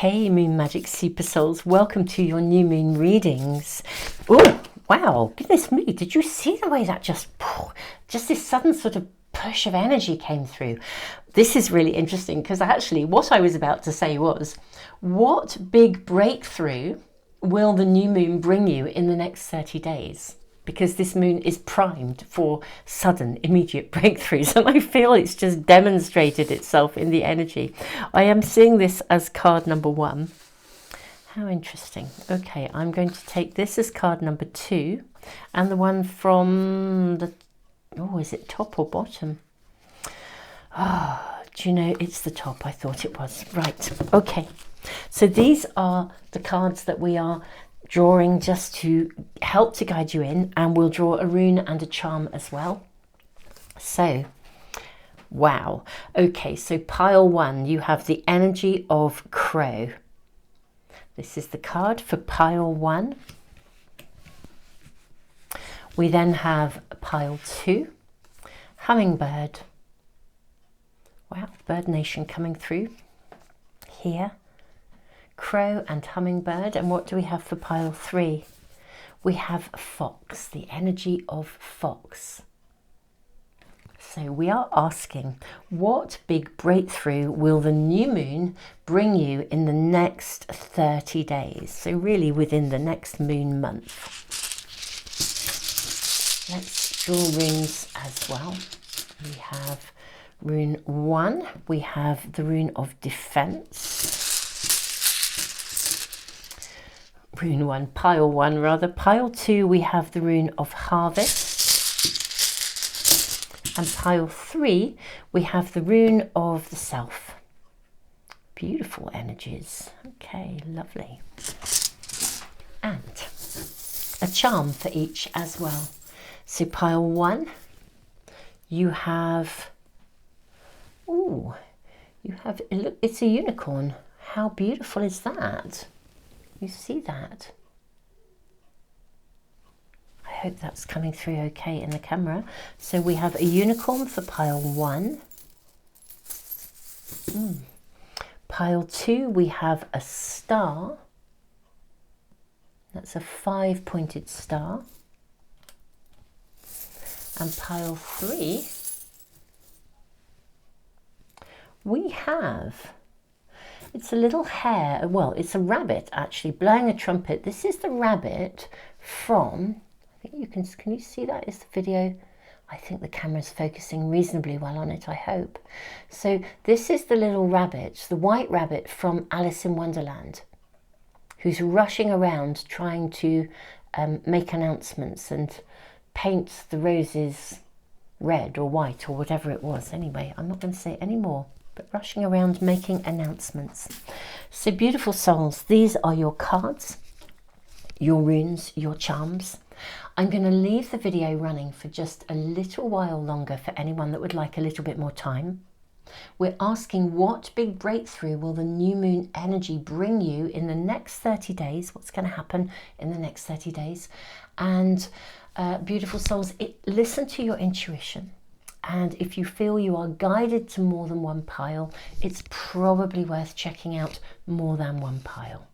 Hey Moon Magic Super Souls, welcome to your new moon readings. Oh, wow, goodness me, did you see the way that just this sudden sort of push of energy came through? This is really interesting because actually what I was about to say was, what big breakthrough will the new moon bring you in the next 30 days? Because this moon is primed for sudden, immediate breakthroughs. And I feel it's just demonstrated itself in the energy. I am seeing this as card number 1. How interesting. Okay, I'm going to take this as card number 2. And the one from the... oh, is it top or bottom? Ah, do you know, it's the top. I thought it was. Right, okay. So these are the cards that we are drawing just to help to guide you in, and we'll draw a rune and a charm as well. So, wow. Okay, so pile 1, you have the energy of crow. This is the card for pile 1. We then have pile 2, hummingbird. Wow, bird nation coming through here. Crow and hummingbird. And what do we have for pile 3? We have fox, the energy of fox. So we are asking, what big breakthrough will the new moon bring you in the next 30 days? So really within the next moon month. Let's draw runes as well. We have rune 1, we have the rune of defense. Rune 1, pile 1 rather. Pile 2, we have the rune of harvest. And pile 3, we have the rune of the self. Beautiful energies. Okay, lovely. And a charm for each as well. So pile 1, you have... ooh, you have... look, it's a unicorn. How beautiful is that? You see that? I hope that's coming through okay in the camera. So we have a unicorn for pile 1. Pile 2, we have a star. That's a 5-pointed star. And pile 3, we have... it's a little hare, well, it's a rabbit actually, blowing a trumpet. This is the rabbit from, I think you can you see that? Is the video? I think the camera's focusing reasonably well on it, I hope. So this is the little rabbit, the white rabbit from Alice in Wonderland, who's rushing around trying to make announcements and paint the roses red or white or whatever it was. Anyway, I'm not going to say any more. But rushing around making announcements. So beautiful souls, these are your cards, your runes, your charms. I'm going to leave the video running for just a little while longer for anyone that would like a little bit more time. We're asking, what big breakthrough will the new moon energy bring you in the next 30 days? What's going to happen in the next 30 days? And beautiful souls, listen to your intuition. And if you feel you are guided to more than one pile, it's probably worth checking out more than one pile.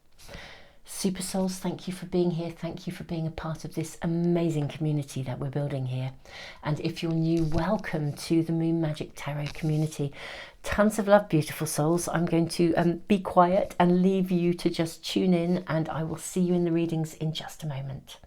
Super souls, thank you for being here. Thank you for being a part of this amazing community that we're building here. And if you're new, welcome to the Moon Magic Tarot community. Tons of love, beautiful souls. I'm going to be quiet and leave you to just tune in, and I will see you in the readings in just a moment.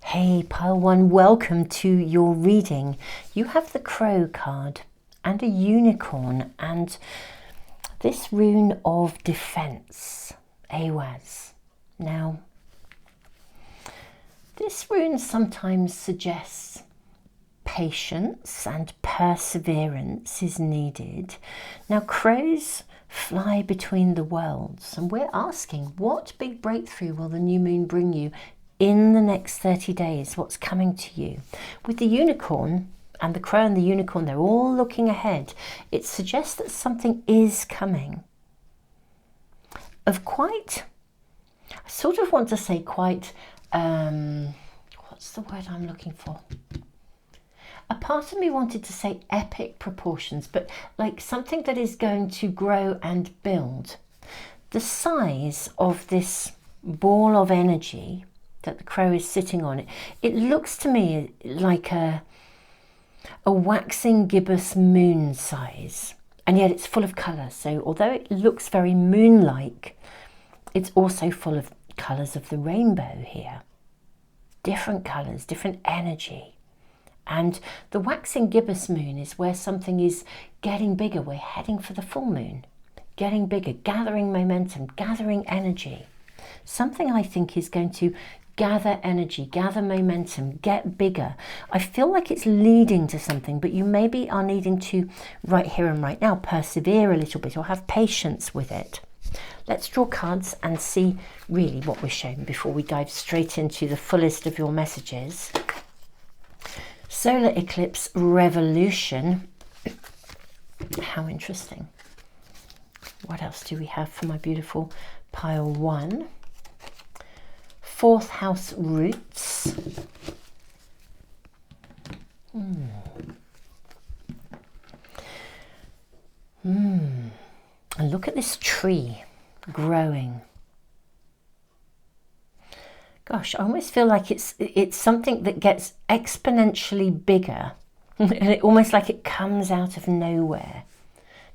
Hey, pile 1, welcome to your reading. You have the crow card and a unicorn and this rune of defense, Awaz. Now, this rune sometimes suggests patience and perseverance is needed. Now, crows fly between the worlds, and we're asking, what big breakthrough will the new moon bring you in the next 30 days? What's coming to you? With the unicorn and the crow and the unicorn, they're all looking ahead. It suggests that something is coming of quite, I sort of want to say quite, what's the word I'm looking for? A part of me wanted to say epic proportions, but like something that is going to grow and build. The size of this ball of energy that the crow is sitting on, it looks to me like a waxing gibbous moon size, and yet it's full of colour. So although it looks very moon-like, it's also full of colours of the rainbow here. Different colours, different energy. And the waxing gibbous moon is where something is getting bigger. We're heading for the full moon, getting bigger, gathering momentum, gathering energy. Something I think is going to gather energy, gather momentum, get bigger. I feel like it's leading to something, but you maybe are needing to, right here and right now, persevere a little bit or have patience with it. Let's draw cards and see really what we're shown before we dive straight into the fullest of your messages. Solar eclipse revolution. How interesting. What else do we have for my beautiful pile one? Fourth house roots. And look at this tree growing. Gosh, I almost feel like it's something that gets exponentially bigger, and it almost like it comes out of nowhere.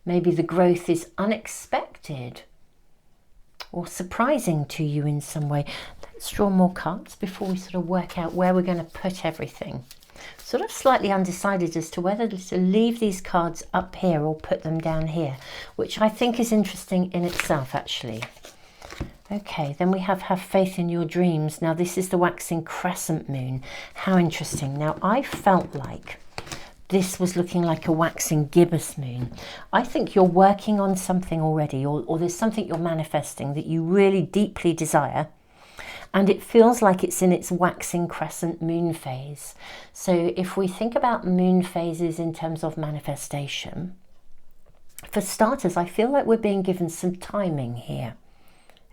Maybe the growth is unexpected or surprising to you in some way. Let's draw more cards before we sort of work out where we're going to put everything. Sort of slightly undecided as to whether to leave these cards up here or put them down here, which I think is interesting in itself actually. Okay, then we have faith in your dreams. Now this is the waxing crescent moon. How interesting. Now I felt like this was looking like a waxing gibbous moon. I think you're working on something already, or there's something you're manifesting that you really deeply desire, and it feels like it's in its waxing crescent moon phase. So if we think about moon phases in terms of manifestation, for starters, I feel like we're being given some timing here.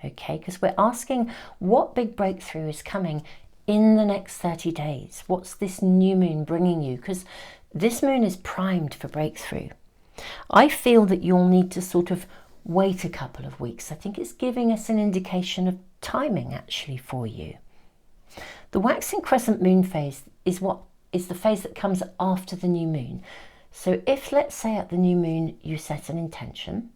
Okay, because we're asking what big breakthrough is coming in the next 30 days. What's this new moon bringing you? Because this moon is primed for breakthrough. I feel that you'll need to sort of wait a couple of weeks. I think it's giving us an indication of timing actually for you. The waxing crescent moon phase is the phase that comes after the new moon. So if, let's say, at the new moon you set an intention,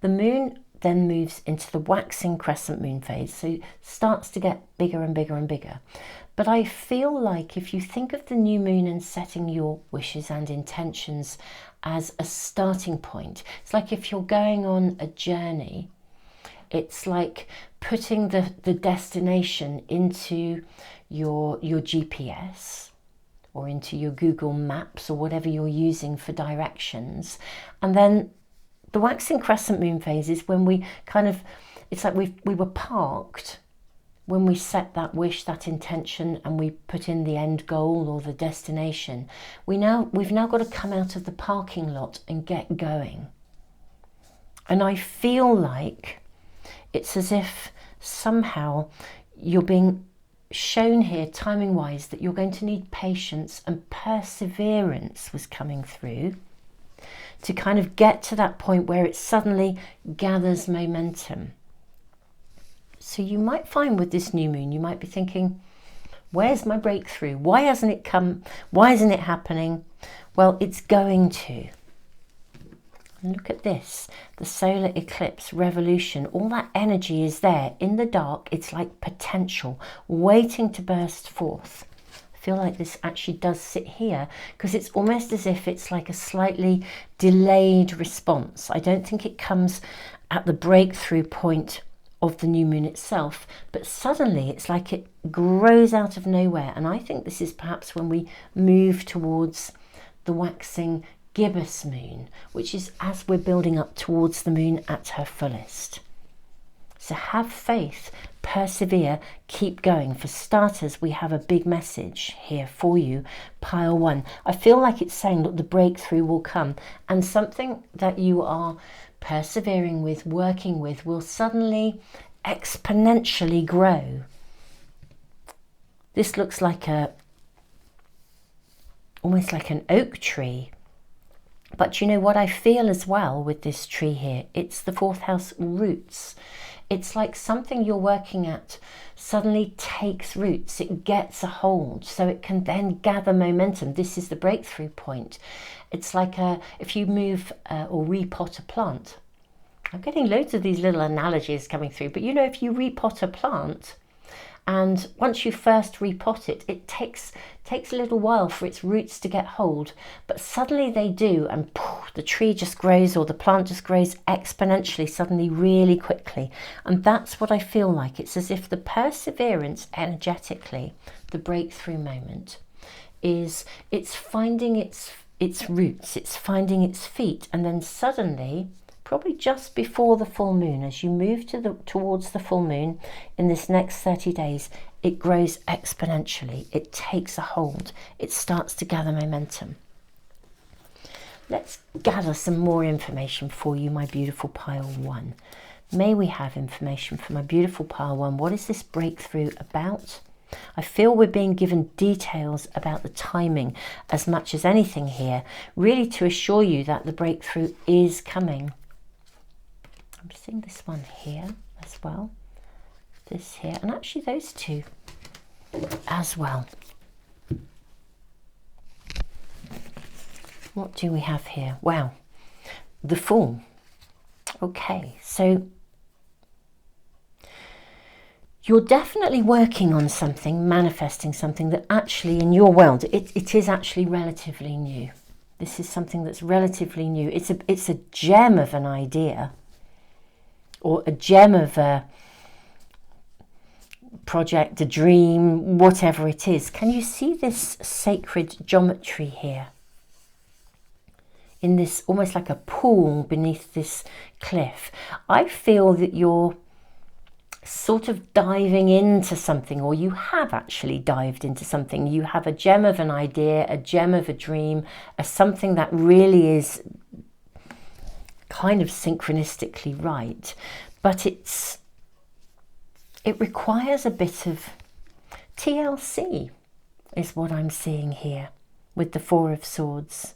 the moon then moves into the waxing crescent moon phase, so it starts to get bigger and bigger and bigger. But I feel like if you think of the new moon and setting your wishes and intentions as a starting point, it's like if you're going on a journey, it's like putting the destination into your GPS or into your Google Maps or whatever you're using for directions. And then the waxing crescent moon phase is when we kind of, it's like we were parked when we set that wish, that intention, and we put in the end goal or the destination. We've now got to come out of the parking lot and get going. And I feel like it's as if somehow you're being shown here, timing wise, that you're going to need patience, and perseverance was coming through to kind of get to that point where it suddenly gathers momentum. So you might find with this new moon, you might be thinking, where's my breakthrough? Why hasn't it come? Why isn't it happening? Well, it's going to. And look at this, the solar eclipse revolution. All that energy is there in the dark. It's like potential waiting to burst forth. I feel like this actually does sit here because it's almost as if it's like a slightly delayed response. I don't think it comes at the breakthrough point of the new moon itself, but suddenly it's like it grows out of nowhere. And I think this is perhaps when we move towards the waxing gibbous moon, which is as we're building up towards the moon at her fullest. So have faith, persevere, keep going. For starters, we have a big message here for you, pile 1. I feel like it's saying that the breakthrough will come, and something that you are persevering with, working with, will suddenly exponentially grow. This looks like almost like an oak tree. But you know what I feel as well with this tree here? It's the 4th house roots. It's like something you're working at suddenly takes roots. It gets a hold, so it can then gather momentum. This is the breakthrough point. It's like if you move or repot a plant. I'm getting loads of these little analogies coming through, but you know, if you repot a plant, and once you first repot it, it takes a little while for its roots to get hold, but suddenly they do, and poof, the tree just grows, or the plant just grows exponentially, suddenly, really quickly. And that's what I feel like. It's as if the perseverance energetically, the breakthrough moment, is it's finding its roots, it's finding its feet, and then suddenly, probably just before the full moon, as you move towards the full moon in this next 30 days, it grows exponentially. It takes a hold. It starts to gather momentum. Let's gather some more information for you, my beautiful pile 1. May we have information for my beautiful pile 1. What is this breakthrough about? I feel we're being given details about the timing as much as anything here, really to assure you that the breakthrough is coming. I'm seeing this one here as well, this here, and actually those two as well. What do we have here? Wow, the Fool. Okay, so you're definitely working on something, manifesting something that actually in your world, it is actually relatively new. This is something that's relatively new. It's a gem of an idea, or a gem of a project, a dream, whatever it is. Can you see this sacred geometry here? In this, almost like a pool beneath this cliff. I feel that you're sort of diving into something, or you have actually dived into something. You have a gem of an idea, a gem of a dream, something that really is kind of synchronistically right, but it requires a bit of TLC, is what I'm seeing here with the 4 of Swords.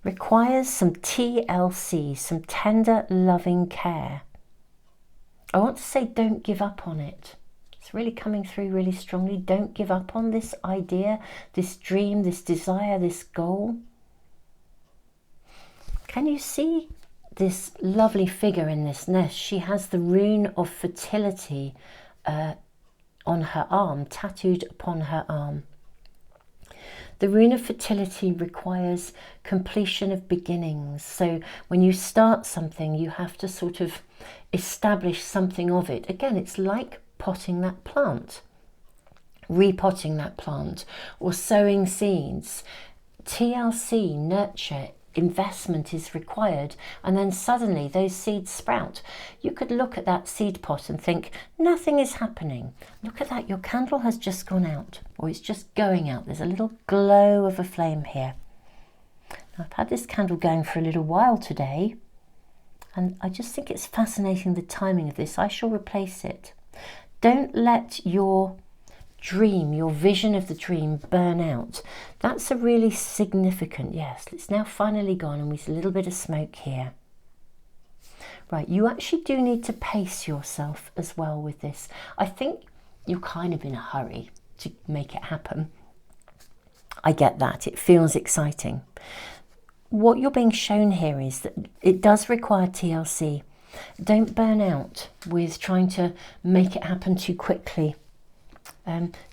Requires some TLC, some tender loving care. I want to say don't give up on it. It's really coming through really strongly. Don't give up on this idea, this dream, this desire, this goal. Can you see this lovely figure in this nest? She has the rune of fertility on her arm, tattooed upon her arm. The rune of fertility requires completion of beginnings. So when you start something, you have to sort of establish something of it. Again, it's like potting that plant, repotting that plant, or sowing seeds. TLC, nurture, investment is required, and then suddenly those seeds sprout. You could look at that seed pot and think nothing is happening. Look at that, your candle has just gone out, or it's just going out. There's a little glow of a flame here. Now, I've had this candle going for a little while today, and I just think it's fascinating, the timing of this. I shall replace it. Don't let your dream, your vision of the dream, burn out. That's a really significant, yes, it's now finally gone, and we see a little bit of smoke here. Right, you actually do need to pace yourself as well with this. I think you're kind of in a hurry to make it happen. I get that, it feels exciting. What you're being shown here is that it does require TLC. Don't burn out with trying to make it happen too quickly.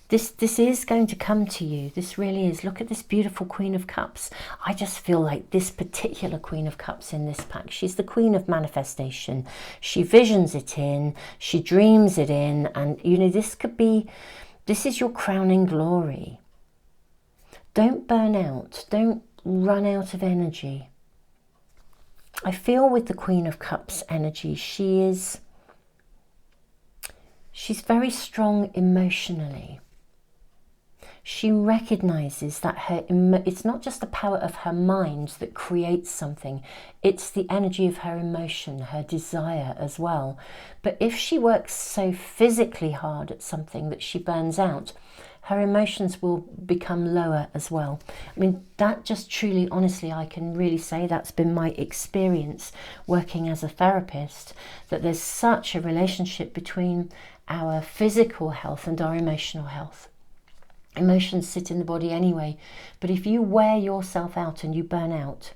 This is going to come to you. This really is. Look at this beautiful Queen of Cups. I just feel like this particular Queen of Cups in this pack, she's the Queen of manifestation. She visions it in, she dreams it in, and you know, this is your crowning glory. Don't burn out. Don't run out of energy. I feel with the Queen of Cups energy, she is She's very strong emotionally. She recognizes that it's not just the power of her mind that creates something, it's the energy of her emotion, her desire as well. But if she works so physically hard at something that she burns out, her emotions will become lower as well. I mean, that just truly, honestly, I can really say that's been my experience working as a therapist, that there's such a relationship between our physical health and our emotional health. Emotions sit in the body anyway, but if you wear yourself out and you burn out,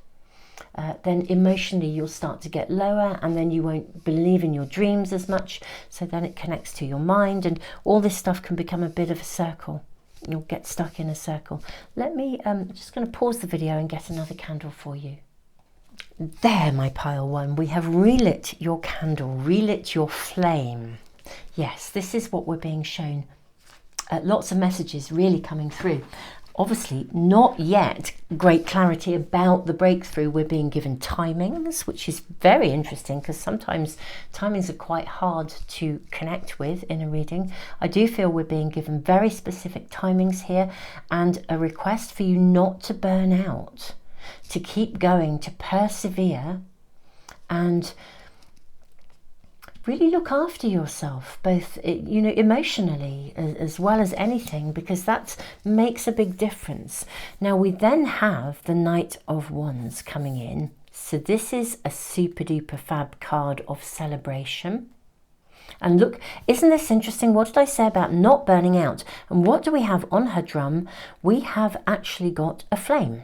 then emotionally you'll start to get lower, and then you won't believe in your dreams as much, so then it connects to your mind, and all this stuff can become a bit of a circle. You'll get stuck in a circle. Let me, just going to pause the video and get another candle for you. There, my pile one, we have relit your candle, relit your flame. Yes, this is what we're being shown. Lots of messages really coming through. Obviously, not yet great clarity about the breakthrough. We're being given timings, which is very interesting because sometimes timings are quite hard to connect with in a reading. I do feel we're being given very specific timings here, and a request for you not to burn out, to keep going, to persevere, and really look after yourself, both, you know, emotionally as well as anything, because that makes a big difference. Now we then have the Knight of Wands coming in. So this is a super duper fab card of celebration. And look, isn't this interesting? What did I say about not burning out? And what do we have on her drum? We have actually got a flame.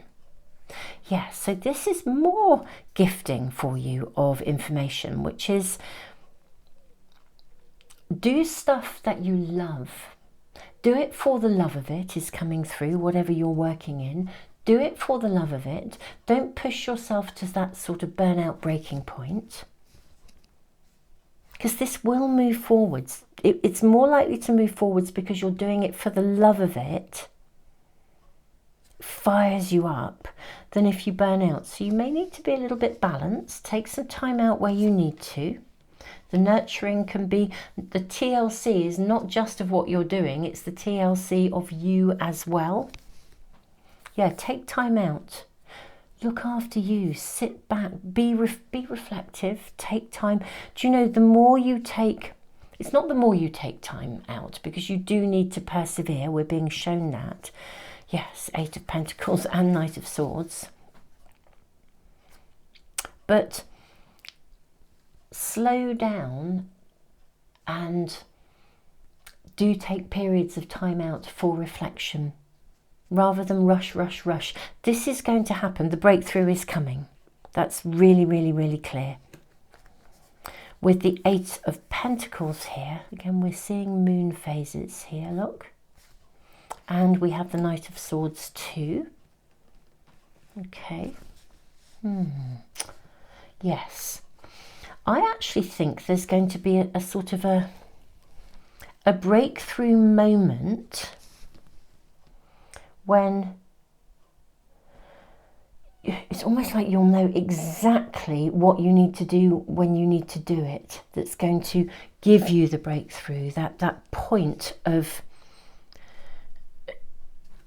Yeah, so this is more gifting for you of information, which is, do stuff that you love. Do it for the love of it is coming through, whatever you're working in. Do it for the love of it. Don't push yourself to that sort of burnout breaking point, because this will move forwards. It's more likely to move forwards because you're doing it for the love of it. Fires you up than if you burn out. So you may need to be a little bit balanced. Take some time out where you need to. The nurturing can be, the TLC is not just of what you're doing, it's the TLC of you as well. Yeah, take time out. Look after you, sit back, be reflective, take time. Do you know, the more you take, it's not the more you take time out, because you do need to persevere, we're being shown that. Yes, Eight of Pentacles and Knight of Swords. But slow down and do take periods of time out for reflection rather than rush. This is going to happen. The breakthrough is coming. That's really, really, really clear. With the Eight of Pentacles here, again, we're seeing moon phases here, look. And we have the Knight of Swords too. Okay. Yes. I actually think there's going to be a sort of a breakthrough moment when it's almost like you'll know exactly what you need to do when you need to do it. That's going to give you the breakthrough, that point of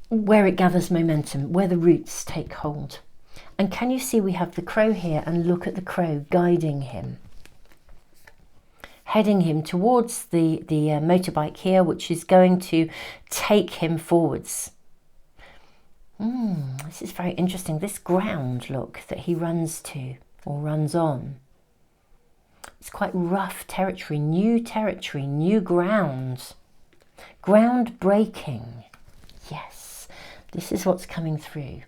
where it gathers momentum, where the roots take hold. And can you see we have the crow here, and look at the crow guiding him, heading him towards the motorbike here, which is going to take him forwards. This is very interesting. This ground, look, that he runs to or runs on. It's quite rough territory, new ground. Ground breaking. Yes, this is what's coming through.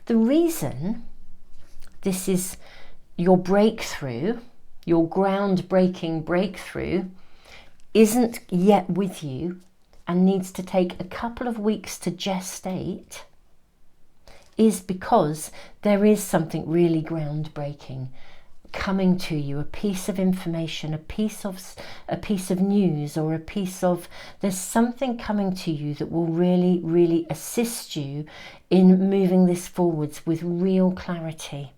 The reason this is your breakthrough, your ground-breaking breakthrough, isn't yet with you and needs to take a couple of weeks to gestate, is because there is something really groundbreaking coming to you, a piece of information, a piece of news, or there's something coming to you that will really, really assist you in moving this forwards with real clarity.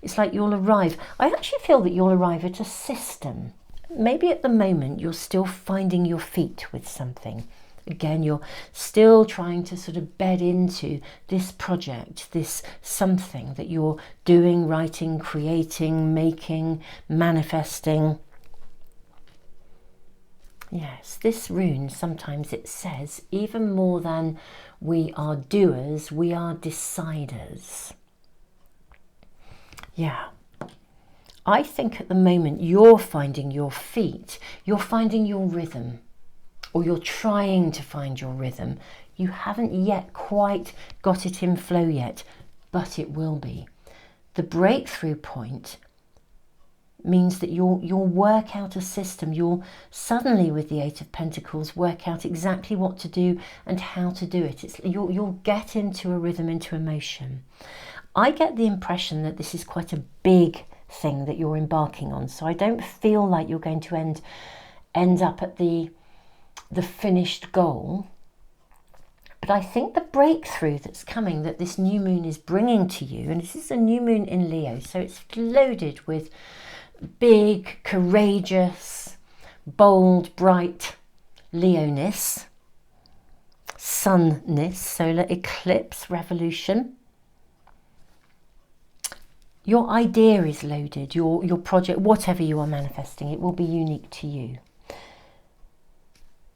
It's like you'll arrive. I actually feel that you'll arrive at a system. Maybe at the moment you're still finding your feet with something. Again, you're still trying to sort of bed into this project, this something that you're doing, writing, creating, making, manifesting. Yes, this rune, sometimes it says, even more than we are doers, we are deciders. Yeah. I think at the moment you're finding your feet, you're finding your rhythm, or you're trying to find your rhythm. You haven't yet quite got it in flow yet, but it will be. The breakthrough point means that you'll work out a system. You'll suddenly, with the Eight of Pentacles, work out exactly what to do and how to do it. You'll get into a rhythm, into emotion. I get the impression that this is quite a big thing that you're embarking on, so I don't feel like you're going to end up at the finished goal. But I think the breakthrough that's coming, that this new moon is bringing to you, and this is a new moon in Leo, so it's loaded with big, courageous, bold, bright Leoness, sunness, solar eclipse, revolution. Your idea is loaded, your project, whatever you are manifesting, it will be unique to you.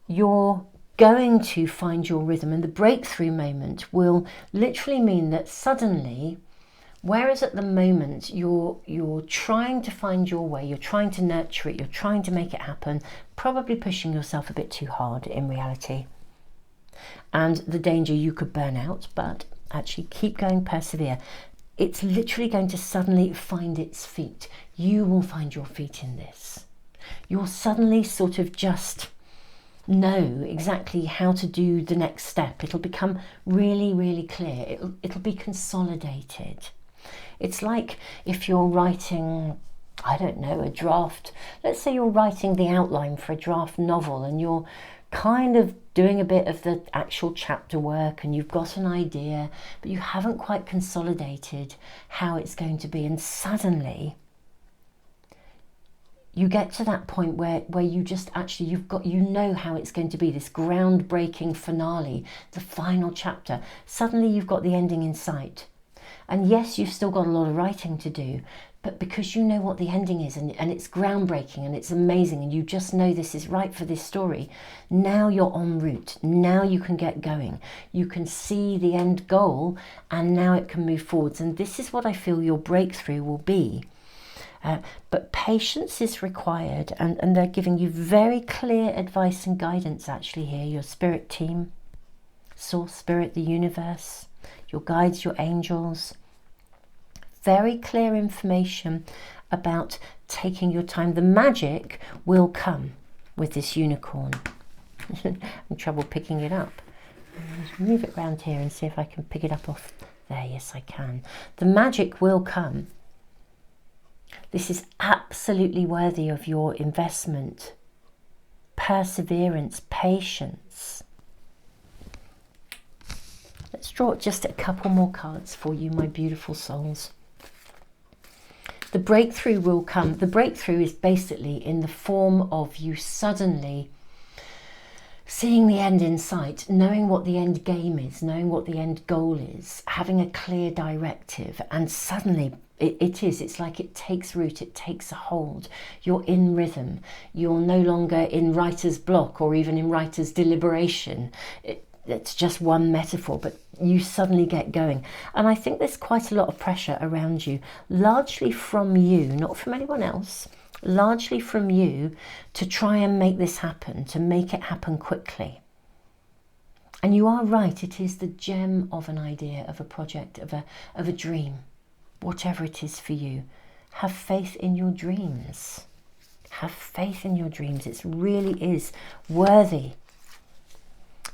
You're going to find your rhythm, and the breakthrough moment will literally mean that suddenly, whereas at the moment you're trying to find your way, you're trying to nurture it, you're trying to make it happen, probably pushing yourself a bit too hard in reality. And the danger, you could burn out, but actually keep going, persevere. It's literally going to suddenly find its feet. You will find your feet in this. You'll suddenly sort of just know exactly how to do the next step. It'll become really, really clear. It'll be consolidated. It's like if you're writing, I don't know, a draft. Let's say you're writing the outline for a draft novel and you're kind of doing a bit of the actual chapter work and you've got an idea, but you haven't quite consolidated how it's going to be. And suddenly you get to that point where you just actually, you know how it's going to be, this groundbreaking finale, the final chapter. Suddenly you've got the ending in sight. And yes, you've still got a lot of writing to do, but because you know what the ending is and it's groundbreaking and it's amazing and you just know this is right for this story, now you're en route. Now you can get going. You can see the end goal and now it can move forwards. And this is what I feel your breakthrough will be. But patience is required, and they're giving you very clear advice and guidance actually here. Your spirit team, source spirit, the universe, your guides, your angels. Very clear information about taking your time. The magic will come with this unicorn. I'm in trouble picking it up. Let's move it around here and see if I can pick it up off there. Yes, I can. The magic will come. This is absolutely worthy of your investment, perseverance, patience. Let's draw just a couple more cards for you, my beautiful souls. The breakthrough will come. The breakthrough is basically in the form of you suddenly seeing the end in sight, knowing what the end game is, knowing what the end goal is, having a clear directive, and suddenly it's like it takes root, it takes a hold. You're in rhythm. You're no longer in writer's block or even in writer's deliberation. It's just one metaphor, but you suddenly get going. And I think there's quite a lot of pressure around you, largely from you, not from anyone else, largely from you, to try and make this happen, to make it happen quickly. And you are right, it is the gem of an idea, of a project, of a dream, whatever it is for you. Have faith in your dreams. Have faith in your dreams. It really is worthy.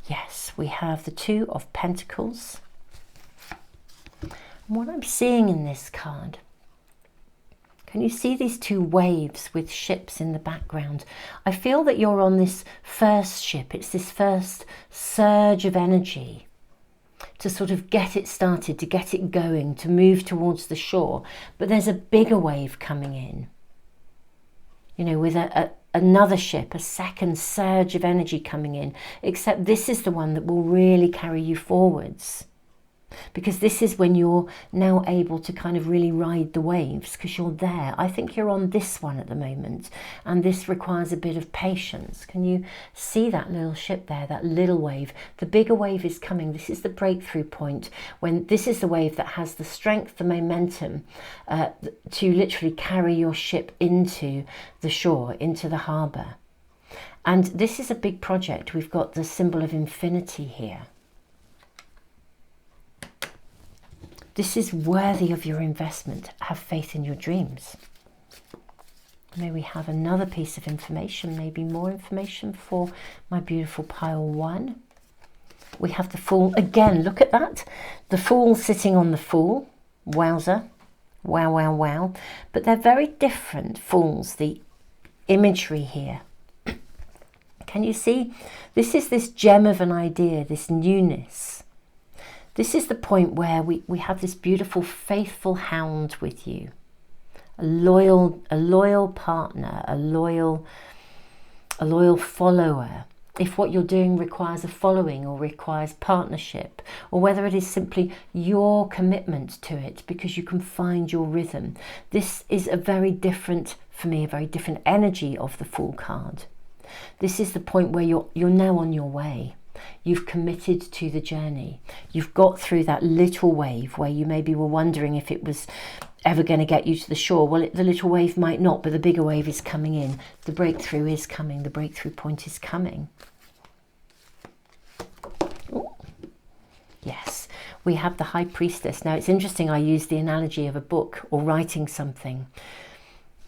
Yes, we have the Two of Pentacles. And what I'm seeing in this card, can you see these two waves with ships in the background? I feel that you're on this first ship. It's this first surge of energy to sort of get it started, to get it going, to move towards the shore. But there's a bigger wave coming in, you know, with another ship, a second surge of energy coming in, except this is the one that will really carry you forwards. Because this is when you're now able to kind of really ride the waves, because you're there. I think you're on this one at the moment, and this requires a bit of patience. Can you see that little ship there, that little wave? The bigger wave is coming. This is the breakthrough point, when this is the wave that has the strength, the momentum to literally carry your ship into the shore, into the harbour. And this is a big project. We've got the symbol of infinity here. This is worthy of your investment. Have faith in your dreams. May we have another piece of information, maybe more information for my beautiful pile 1. We have the Fool. Again, look at that. The Fool sitting on the Fool. Wowza. Wow, wow, wow. But they're very different Fools, the imagery here. Can you see? This is this gem of an idea, this newness. This is the point where we have this beautiful, faithful hound with you. A loyal partner, a loyal follower. If what you're doing requires a following or requires partnership, or whether it is simply your commitment to it because you can find your rhythm. This is a very different, for me, a very different energy of the Fool card. This is the point where you're now on your way. You've committed to the journey. You've got through that little wave where you maybe were wondering if it was ever going to get you to the shore. Well, the little wave might not, but the bigger wave is coming in. The breakthrough is coming. The breakthrough point is coming. Ooh. Yes, we have the High Priestess. Now, it's interesting, I use the analogy of a book or writing something.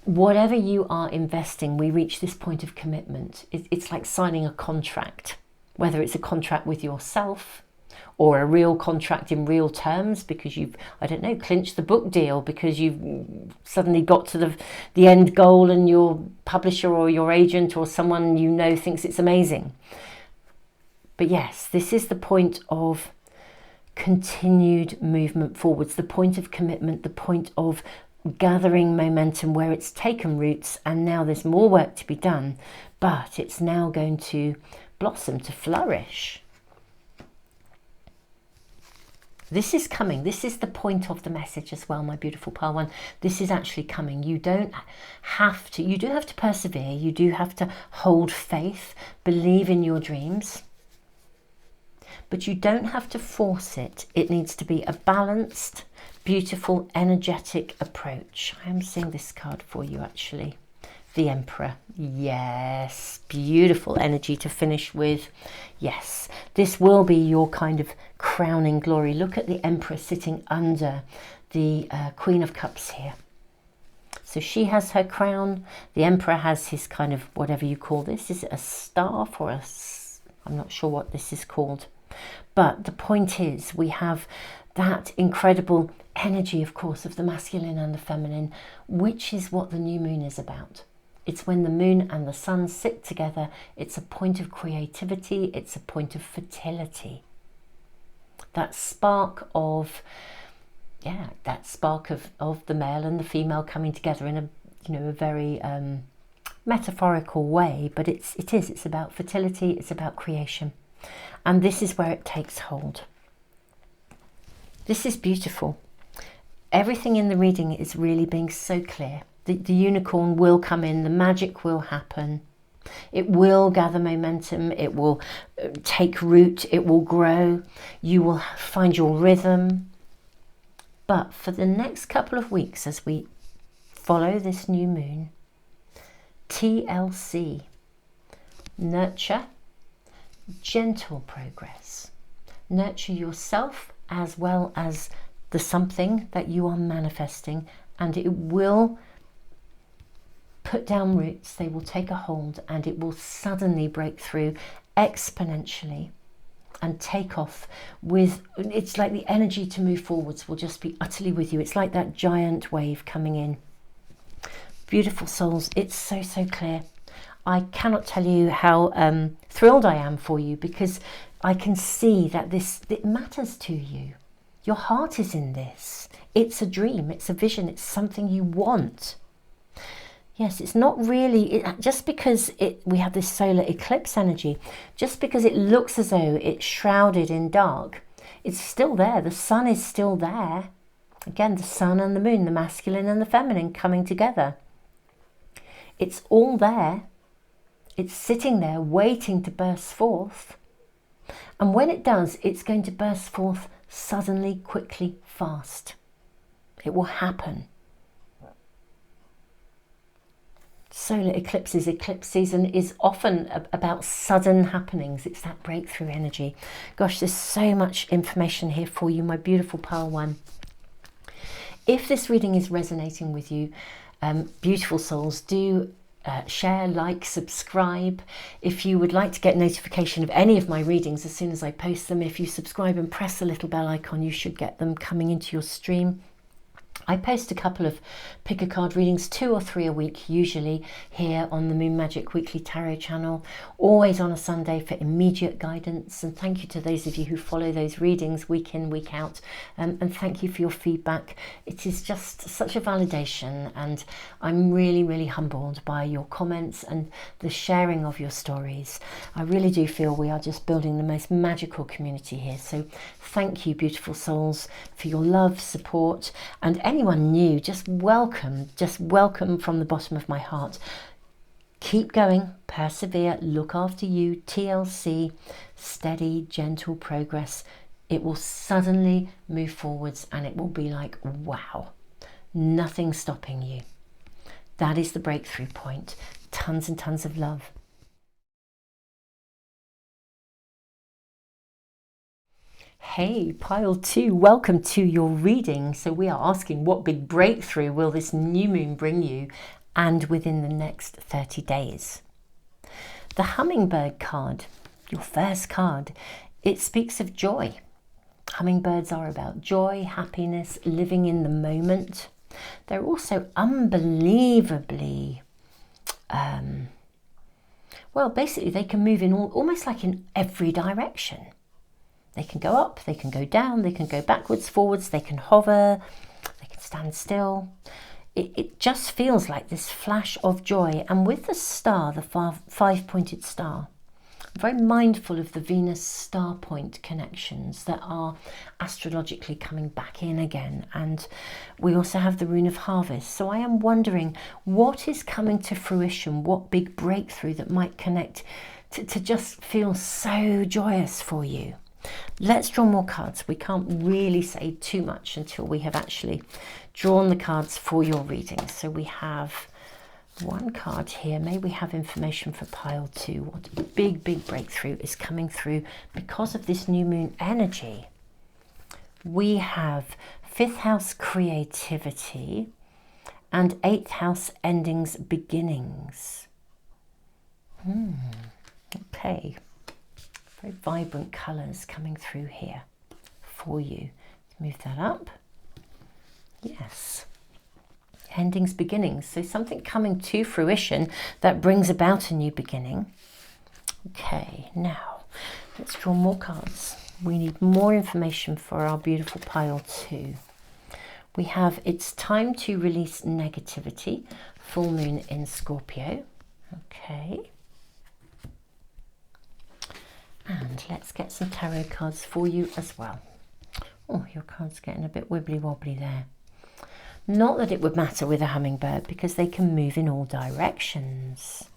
Whatever you are investing, we reach this point of commitment. It's like signing a contract. Whether it's a contract with yourself or a real contract in real terms because you've, I don't know, clinched the book deal because you've suddenly got to the end goal and your publisher or your agent or someone you know thinks it's amazing. But yes, this is the point of continued movement forwards, the point of commitment, the point of gathering momentum where it's taken roots and now there's more work to be done, but it's now going to blossom, to flourish. This is coming. This is the point of the message as well, my beautiful pile 1. This is actually coming. You don't have to, you do have to persevere. You do have to hold faith, believe in your dreams, but you don't have to force it. It needs to be a balanced, beautiful, energetic approach. I am seeing this card for you actually. The Emperor. Yes, beautiful energy to finish with. Yes, this will be your kind of crowning glory. Look at the Emperor sitting under the Queen of Cups here. So she has her crown. The Emperor has his kind of, whatever you call this. Is it a staff or I'm not sure what this is called. But the point is, we have that incredible energy, of course, of the masculine and the feminine, which is what the new moon is about. It's when the moon and the sun sit together. It's a point of creativity. It's a point of fertility. That spark of, that spark of the male and the female coming together in a very metaphorical way. But it's about fertility. It's about creation. And this is where it takes hold. This is beautiful. Everything in the reading is really being so clear. The unicorn will come in, the magic will happen. It will gather momentum, it will take root, it will grow. You will find your rhythm. But for the next couple of weeks, as we follow this new moon, TLC, nurture, gentle progress. Nurture yourself as well as the something that you are manifesting, and it will put down roots, they will take a hold, and it will suddenly break through exponentially and take off with, it's like the energy to move forwards will just be utterly with you. It's like that giant wave coming in. Beautiful souls, it's so, so clear. I cannot tell you how thrilled I am for you, because I can see that it matters to you. Your heart is in this. It's a dream, it's a vision, it's something you want. Yes, it's not really, just because we have this solar eclipse energy, just because it looks as though it's shrouded in dark, it's still there. The sun is still there. Again, the sun and the moon, the masculine and the feminine coming together. It's all there. It's sitting there waiting to burst forth. And when it does, it's going to burst forth suddenly, quickly, fast. It will happen. Solar eclipses, eclipse season is often about sudden happenings. It's that breakthrough energy. Gosh, there's so much information here for you, my beautiful Pile One. If this reading is resonating with you, beautiful souls, do share, like, subscribe. If you would like to get notification of any of my readings as soon as I post them, if you subscribe and press the little bell icon, you should get them coming into your stream. I post a couple of pick a card readings, 2 or 3 a week, usually here on the Moon Magic Weekly Tarot channel, always on a Sunday for immediate guidance. And thank you to those of you who follow those readings week in, week out. And thank you for your feedback. It is just such a validation, and I'm really, really humbled by your comments and the sharing of your stories. I really do feel we are just building the most magical community here. So thank you, beautiful souls, for your love, support, and anyone new, just welcome from the bottom of my heart. Keep going, persevere, look after you, TLC, steady, gentle progress. It will suddenly move forwards and it will be like, wow, nothing stopping you. That is the breakthrough point. Tons and tons of love. Hey, Pile 2, welcome to your reading. So we are asking, what big breakthrough will this new moon bring you, and within the next 30 days? The Hummingbird card, your first card, it speaks of joy. Hummingbirds are about joy, happiness, living in the moment. They're also unbelievably, well, basically they can move in almost like in every direction. They can go up, they can go down, they can go backwards, forwards, they can hover, they can stand still. It just feels like this flash of joy. And with the star, the five-pointed star, I'm very mindful of the Venus star point connections that are astrologically coming back in again. And we also have the rune of harvest. So I am wondering what is coming to fruition, what big breakthrough that might connect to just feel so joyous for you. Let's draw more cards. We can't really say too much until we have actually drawn the cards for your reading. So we have one card here. May we have information for Pile 2. What a big, big breakthrough is coming through because of this new moon energy. We have 5th house creativity and 8th house endings, beginnings. Okay. Very vibrant colours coming through here for you. Move that up. Yes. Endings, beginnings. So something coming to fruition that brings about a new beginning. Okay, now let's draw more cards. We need more information for our beautiful Pile 2. We have it's time to release negativity. Full moon in Scorpio. Okay. And let's get some tarot cards for you as well. Oh, your card's getting a bit wibbly wobbly there. Not that it would matter with a hummingbird because they can move in all directions.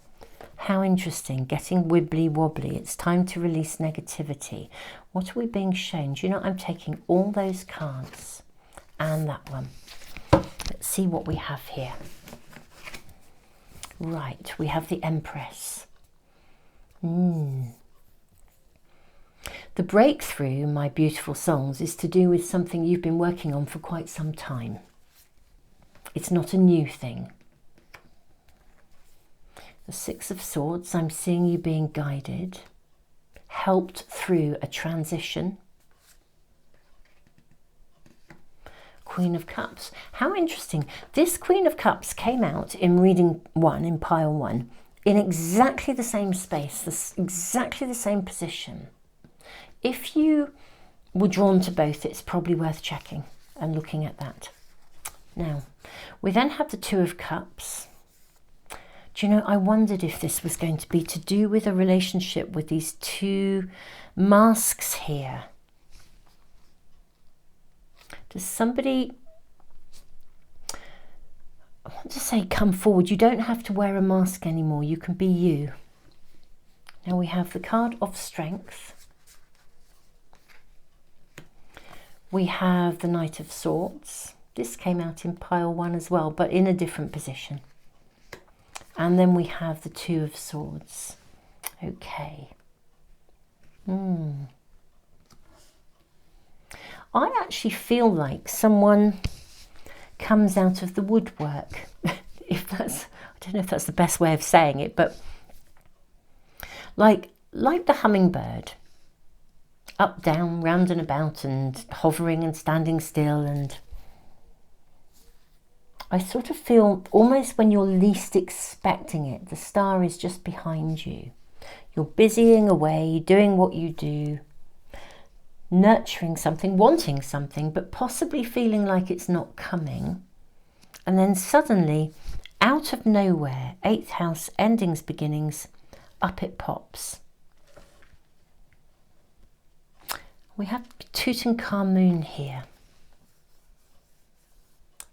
How interesting, getting wibbly wobbly. It's time to release negativity. What are we being shown? Do you know, I'm taking all those cards and that one. Let's see what we have here. Right, we have the Empress. The breakthrough, my beautiful souls, is to do with something you've been working on for quite some time. It's not a new thing. The 6 of Swords, I'm seeing you being guided, helped through a transition. Queen of Cups. How interesting. This Queen of Cups came out in reading 1, in Pile 1, in exactly the same space, exactly the same position. if you were drawn to both, it's probably worth checking and looking at that. Now, we then have the Two of Cups. Do you know, I wondered if this was going to be to do with a relationship with these two masks here. Does somebody, I want to say come forward. You don't have to wear a mask anymore. You can be you. Now we have the card of Strength. We have the Knight of Swords. This came out in pile 1 as well, but in a different position. And then we have the Two of Swords. Okay. I actually feel like someone comes out of the woodwork. If that's, I don't know if that's the best way of saying it, but like the hummingbird, up, down, round and about, and hovering and standing still. And I sort of feel almost when you're least expecting it, the star is just behind you. You're busying away, doing what you do, nurturing something, wanting something, but possibly feeling like it's not coming. And then suddenly, out of nowhere, 8th house, endings, beginnings, up it pops. We have Tutankhamun here.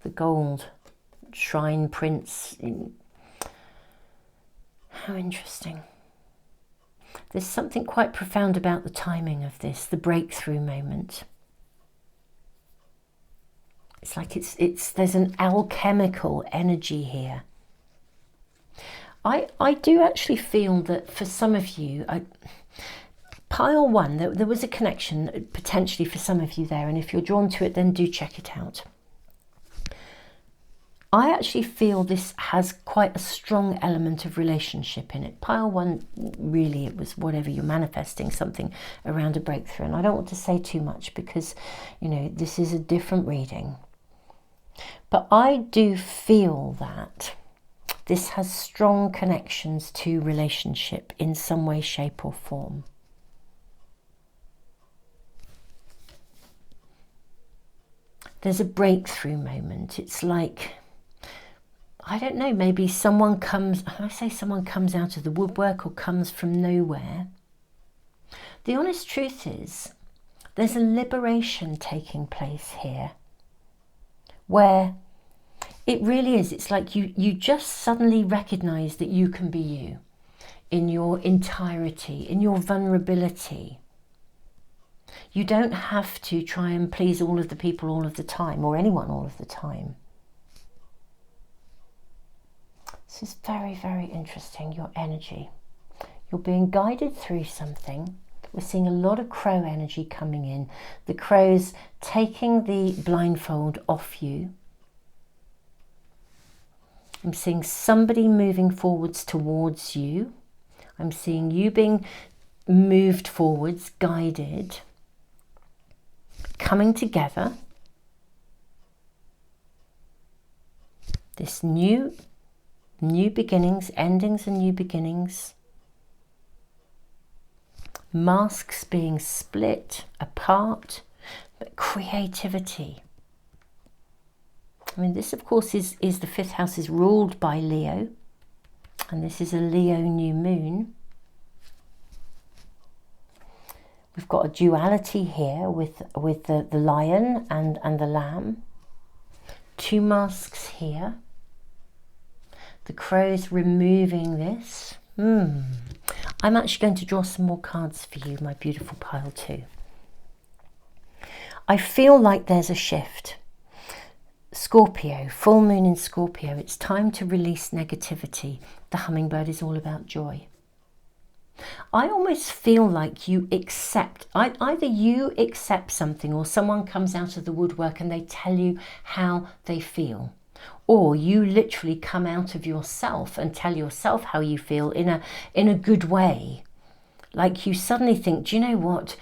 The gold shrine prince. How interesting. There's something quite profound about the timing of this, the breakthrough moment. It's like there's an alchemical energy here. I do actually feel that for some of you, pile 1, there was a connection potentially for some of you there, and if you're drawn to it, then do check it out. I actually feel this has quite a strong element of relationship in it. Pile 1, really, it was whatever you're manifesting, something around a breakthrough. And I don't want to say too much because, you know, this is a different reading. But I do feel that this has strong connections to relationship in some way, shape or form. There's a breakthrough moment. It's like, I don't know, maybe someone comes, I say someone comes out of the woodwork or comes from nowhere. The honest truth is, there's a liberation taking place here where it really is. It's like you just suddenly recognize that you can be you in your entirety, in your vulnerability. You don't have to try and please all of the people all of the time, or anyone all of the time. This is very, very interesting, your energy. You're being guided through something. We're seeing a lot of crow energy coming in. The crows taking the blindfold off you. I'm seeing somebody moving forwards towards you. I'm seeing you being moved forwards, guided, coming together. This new beginnings, endings and new beginnings. Masks being split apart, but creativity. I mean, this of course is the 5th house is ruled by Leo, and this is a Leo new moon. We've got a duality here with the lion and the lamb. 2 masks here. The crows removing this. I'm actually going to draw some more cards for you, my beautiful pile 2. I feel like there's a shift. Scorpio, full moon in Scorpio. It's time to release negativity. The hummingbird is all about joy. I almost feel like you accept, either you accept something or someone comes out of the woodwork and they tell you how they feel. Or you literally come out of yourself and tell yourself how you feel in a good way. Like you suddenly think, do you know what?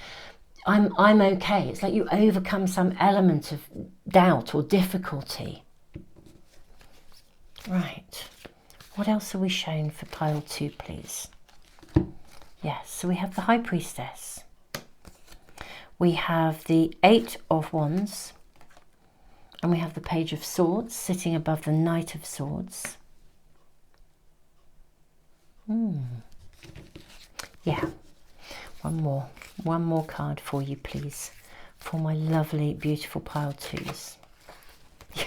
I'm okay. It's like you overcome some element of doubt or difficulty. Right. What else are we shown for pile 2, please? Yes, so we have the High Priestess. we have the Eight of Wands, and we have the Page of Swords sitting above the Knight of Swords. Yeah, one more card for you, please, for my lovely, beautiful pile twos.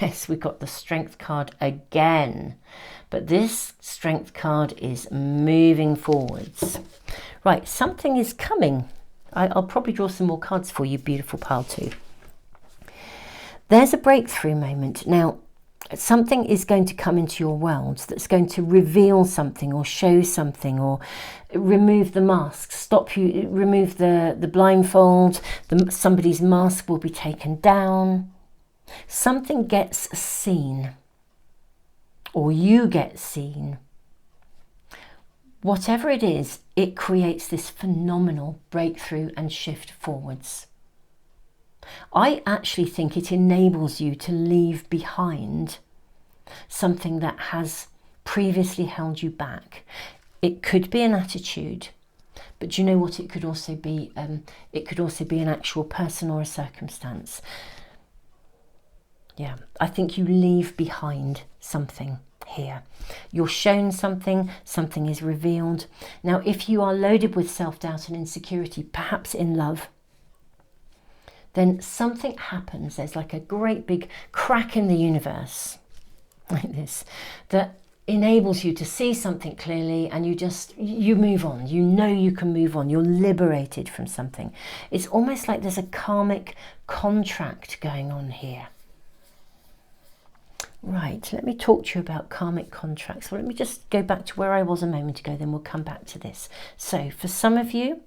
Yes, we got the Strength card again, but this Strength card is moving forwards. Right, something is coming. I'll probably draw some more cards for you, beautiful pile two. There's a breakthrough moment. Now, something is going to come into your world that's going to reveal something or show something or remove the mask, stop you, remove the blindfold, somebody's mask will be taken down. Something gets seen, or you get seen. Whatever it is, it creates this phenomenal breakthrough and shift forwards. I actually think it enables you to leave behind something that has previously held you back. It could be an attitude, but do you know what it could also be? It could also be an actual person or a circumstance. Yeah, I think you leave behind something here. You're shown something, something is revealed. Now, if you are loaded with self-doubt and insecurity, perhaps in love, then something happens. There's like a great big crack in the universe, like this, that enables you to see something clearly, and you move on. You know you can move on. You're liberated from something. It's almost like there's a karmic contract going on here. Right, let me talk to you about karmic contracts. Well, let me just go back to where I was a moment ago, then we'll come back to this. So for some of you,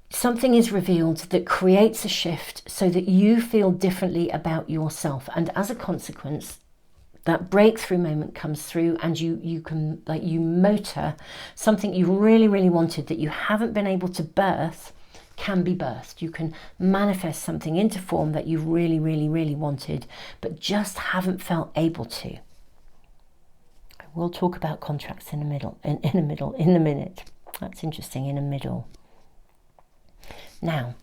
something is revealed that creates a shift so that you feel differently about yourself. And as a consequence, that breakthrough moment comes through, and you can, like, you motor something you really, really wanted that you haven't been able to birth can be birthed. You can manifest something into form that you really, really, really wanted, but just haven't felt able to. We'll talk about contracts in a minute. That's interesting, in a middle. Now,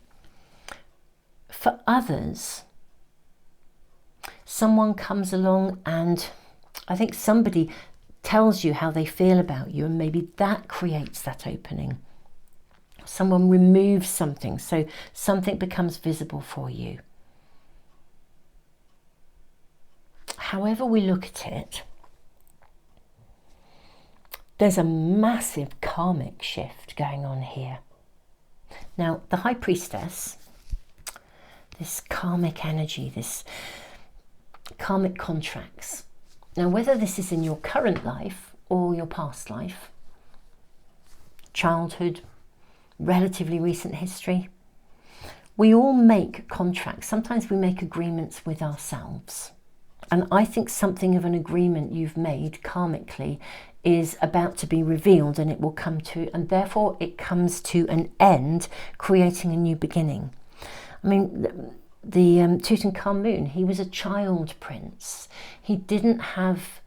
for others, someone comes along and I think somebody tells you how they feel about you, and maybe that creates that opening. Someone removes something, so something becomes visible for you. However we look at it, there's a massive karmic shift going on here. Now, the High Priestess, this karmic energy, this karmic contracts. Now, whether this is in your current life or your past life, childhood, relatively recent history, we all make contracts. Sometimes we make agreements with ourselves. And I think something of an agreement you've made karmically is about to be revealed, and it will come to, and therefore it comes to an end, creating a new beginning. I mean, the Tutankhamun, he was a child prince. He didn't have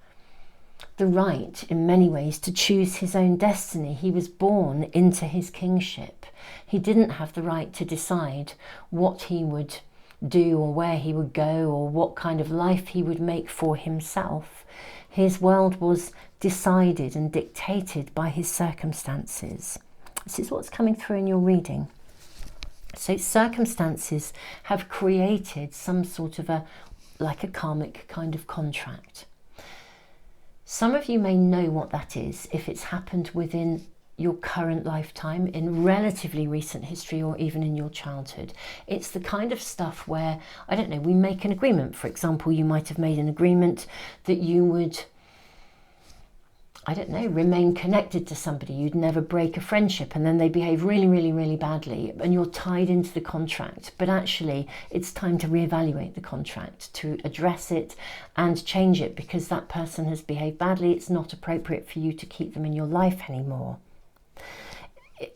the right, in many ways, to choose his own destiny. He was born into his kingship. He didn't have the right to decide what he would do or where he would go or what kind of life he would make for himself. His world was decided and dictated by his circumstances. This is what's coming through in your reading. So circumstances have created some sort of like a karmic kind of contract. Some of you may know what that is if it's happened within your current lifetime, in relatively recent history, or even in your childhood. It's the kind of stuff where, I don't know, we make an agreement. For example, you might have made an agreement that you would, I don't know, remain connected to somebody. You'd never break a friendship, and then they behave really, really, really badly, and you're tied into the contract. But actually, it's time to reevaluate the contract, to address it and change it, because that person has behaved badly. It's not appropriate for you to keep them in your life anymore.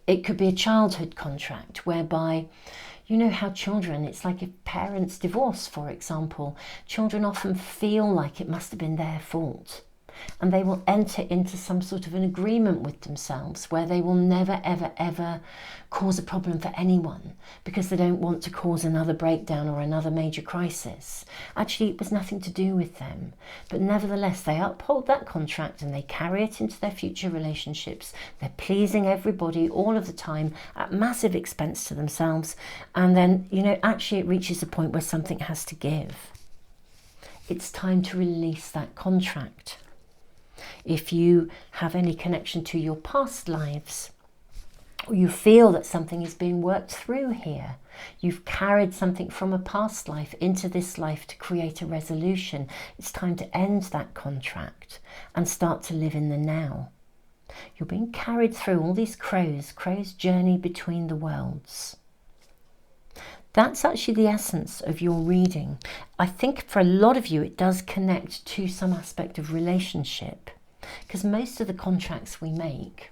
It could be a childhood contract whereby, you know how children, it's like if parents divorce, for example, children often feel like it must have been their fault. and they will enter into some sort of an agreement with themselves where they will never, ever, ever cause a problem for anyone because they don't want to cause another breakdown or another major crisis. Actually, it was nothing to do with them. But nevertheless, they uphold that contract and they carry it into their future relationships. They're pleasing everybody all of the time at massive expense to themselves. And then, you know, actually it reaches a point where something has to give. It's time to release that contract. If you have any connection to your past lives, or you feel that something is being worked through here, you've carried something from a past life into this life to create a resolution, it's time to end that contract and start to live in the now. You're being carried through all these crows journey between the worlds. That's actually the essence of your reading. I think for a lot of you it does connect to some aspect of relationship, because most of the contracts we make,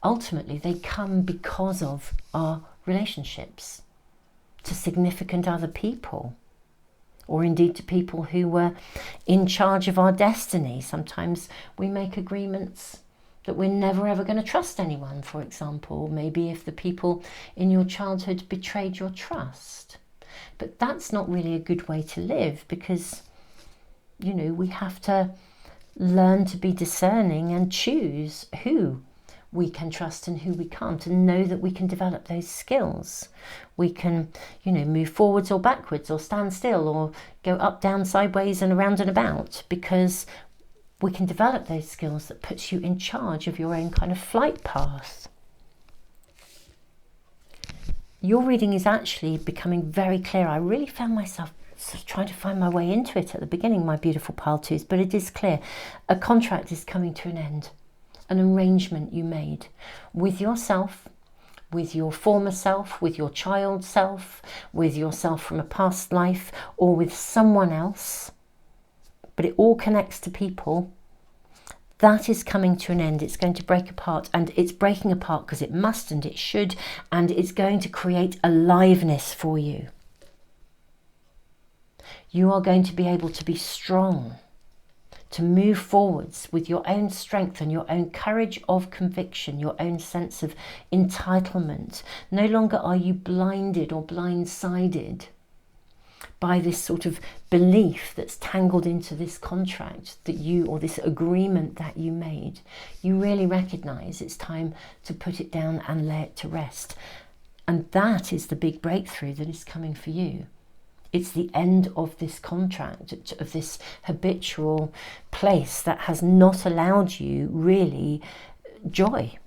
ultimately they come because of our relationships to significant other people, or indeed to people who were in charge of our destiny. Sometimes we make agreements that we're never ever going to trust anyone, for example. Maybe if the people in your childhood betrayed your trust. But that's not really a good way to live, because, you know, we have to learn to be discerning and choose who we can trust and who we can't, and know that we can develop those skills. We can, you know, move forwards or backwards, or stand still, or go up, down, sideways and around and about, because we can develop those skills that puts you in charge of your own kind of flight path. Your reading is actually becoming very clear. I really found myself sort of trying to find my way into it at the beginning, my beautiful pile twos, but it is clear. A contract is coming to an end. An arrangement you made with yourself, with your former self, with your child self, with yourself from a past life, or with someone else. But it all connects to people. That is coming to an end. It's going to break apart, and it's breaking apart because it must and it should, and it's going to create aliveness for you. You are going to be able to be strong, to move forwards with your own strength and your own courage of conviction, your own sense of entitlement. No longer are you blinded or blindsided by this sort of belief that's tangled into this contract that you, or this agreement that you made. You really recognize it's time to put it down and lay it to rest. And that is the big breakthrough that is coming for you. It's the end of this contract, of this habitual place that has not allowed you really joy.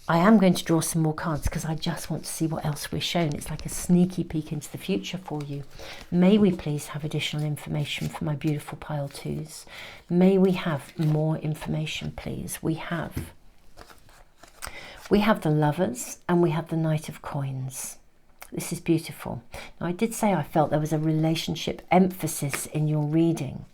I am going to draw some more cards because I just want to see what else we're shown. It's like a sneaky peek into the future for you. May we please have additional information for my beautiful pile twos? May we have more information, please? We have the Lovers and we have the Knight of Coins. This is beautiful. Now, I did say I felt there was a relationship emphasis in your reading.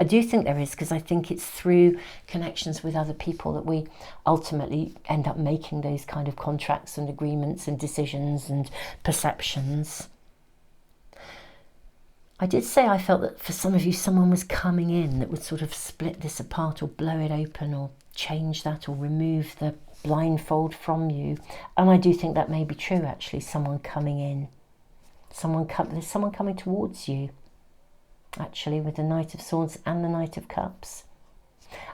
I do think there is, because I think it's through connections with other people that we ultimately end up making those kind of contracts and agreements and decisions and perceptions. I did say I felt that for some of you, someone was coming in that would sort of split this apart or blow it open or change that or remove the blindfold from you. And I do think that may be true, actually. Someone coming in. There's someone coming towards you, actually, with the Knight of Swords and the Knight of Cups.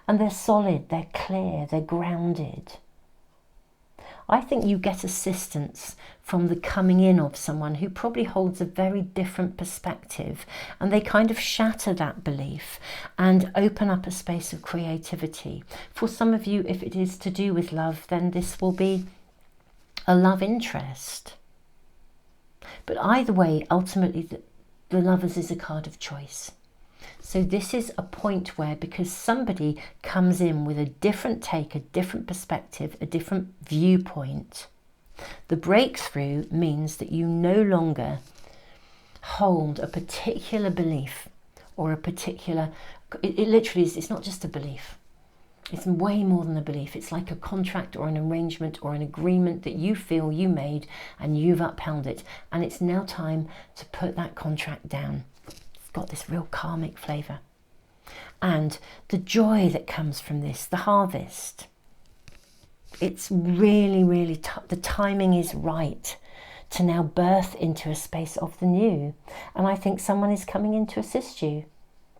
And they're solid, they're clear, they're grounded. I think you get assistance from the coming in of someone who probably holds a very different perspective, and they kind of shatter that belief and open up a space of creativity. For some of you, if it is to do with love, then this will be a love interest. But either way, ultimately, the Lovers is a card of choice. So this is a point where, because somebody comes in with a different take, a different perspective, a different viewpoint, the breakthrough means that you no longer hold a particular belief or a particular, it literally is, it's not just a belief. It's way more than a belief. It's like a contract or an arrangement or an agreement that you feel you made and you've upheld it. And it's now time to put that contract down. It's got this real karmic flavour. And the joy that comes from this, the harvest. It's really, really, the timing is right to now birth into a space of the new. And I think someone is coming in to assist you.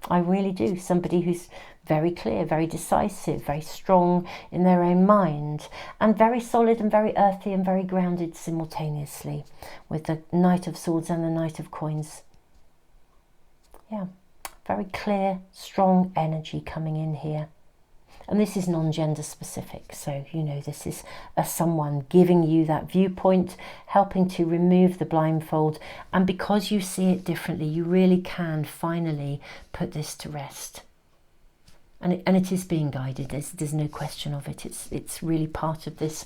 I really do. Somebody who's very clear, very decisive, very strong in their own mind, and very solid and very earthy and very grounded simultaneously, with the Knight of Swords and the Knight of Coins. Yeah, very clear, strong energy coming in here. And this is non-gender specific, so you know this is someone giving you that viewpoint, helping to remove the blindfold, and because you see it differently, you really can finally put this to rest. And it is being guided. There's no question of it. It's really part of this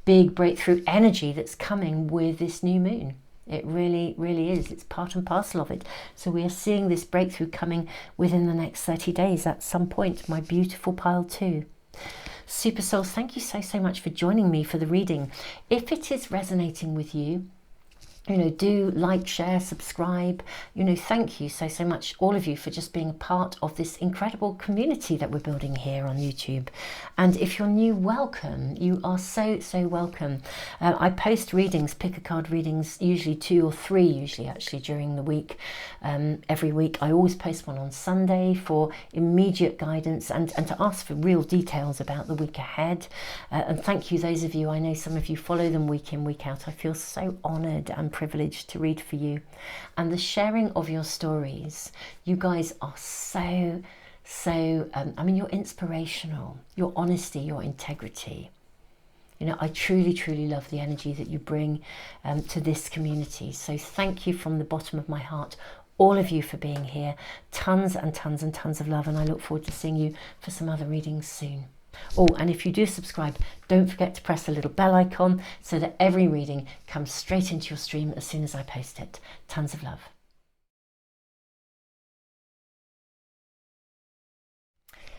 big breakthrough energy that's coming with this new moon. It really, really is. It's part and parcel of it. So we are seeing this breakthrough coming within the next 30 days at some point. My beautiful pile 2. Super souls, thank you so much for joining me for the reading. If it is resonating with you, you know, do like, share, subscribe. You know, thank you so much, all of you, for just being a part of this incredible community that we're building here on YouTube. And if you're new, welcome. You are so welcome. I post readings, pick a card readings, usually 2 or 3, usually actually during the week. Every week I always post one on Sunday for immediate guidance and to ask for real details about the week ahead. And thank you, those of you, I know some of you follow them week in, week out. I feel so honoured and privileged to read for you, and the sharing of your stories. You guys are so I mean, you're inspirational, your honesty, your integrity. You know, I truly love the energy that you bring to this community. So thank you from the bottom of my heart, all of you, for being here. Tons and tons of love, and I look forward to seeing you for some other readings soon. Oh, and if you do subscribe, don't forget to press the little bell icon so that every reading comes straight into your stream as soon as I post it. Tons of love.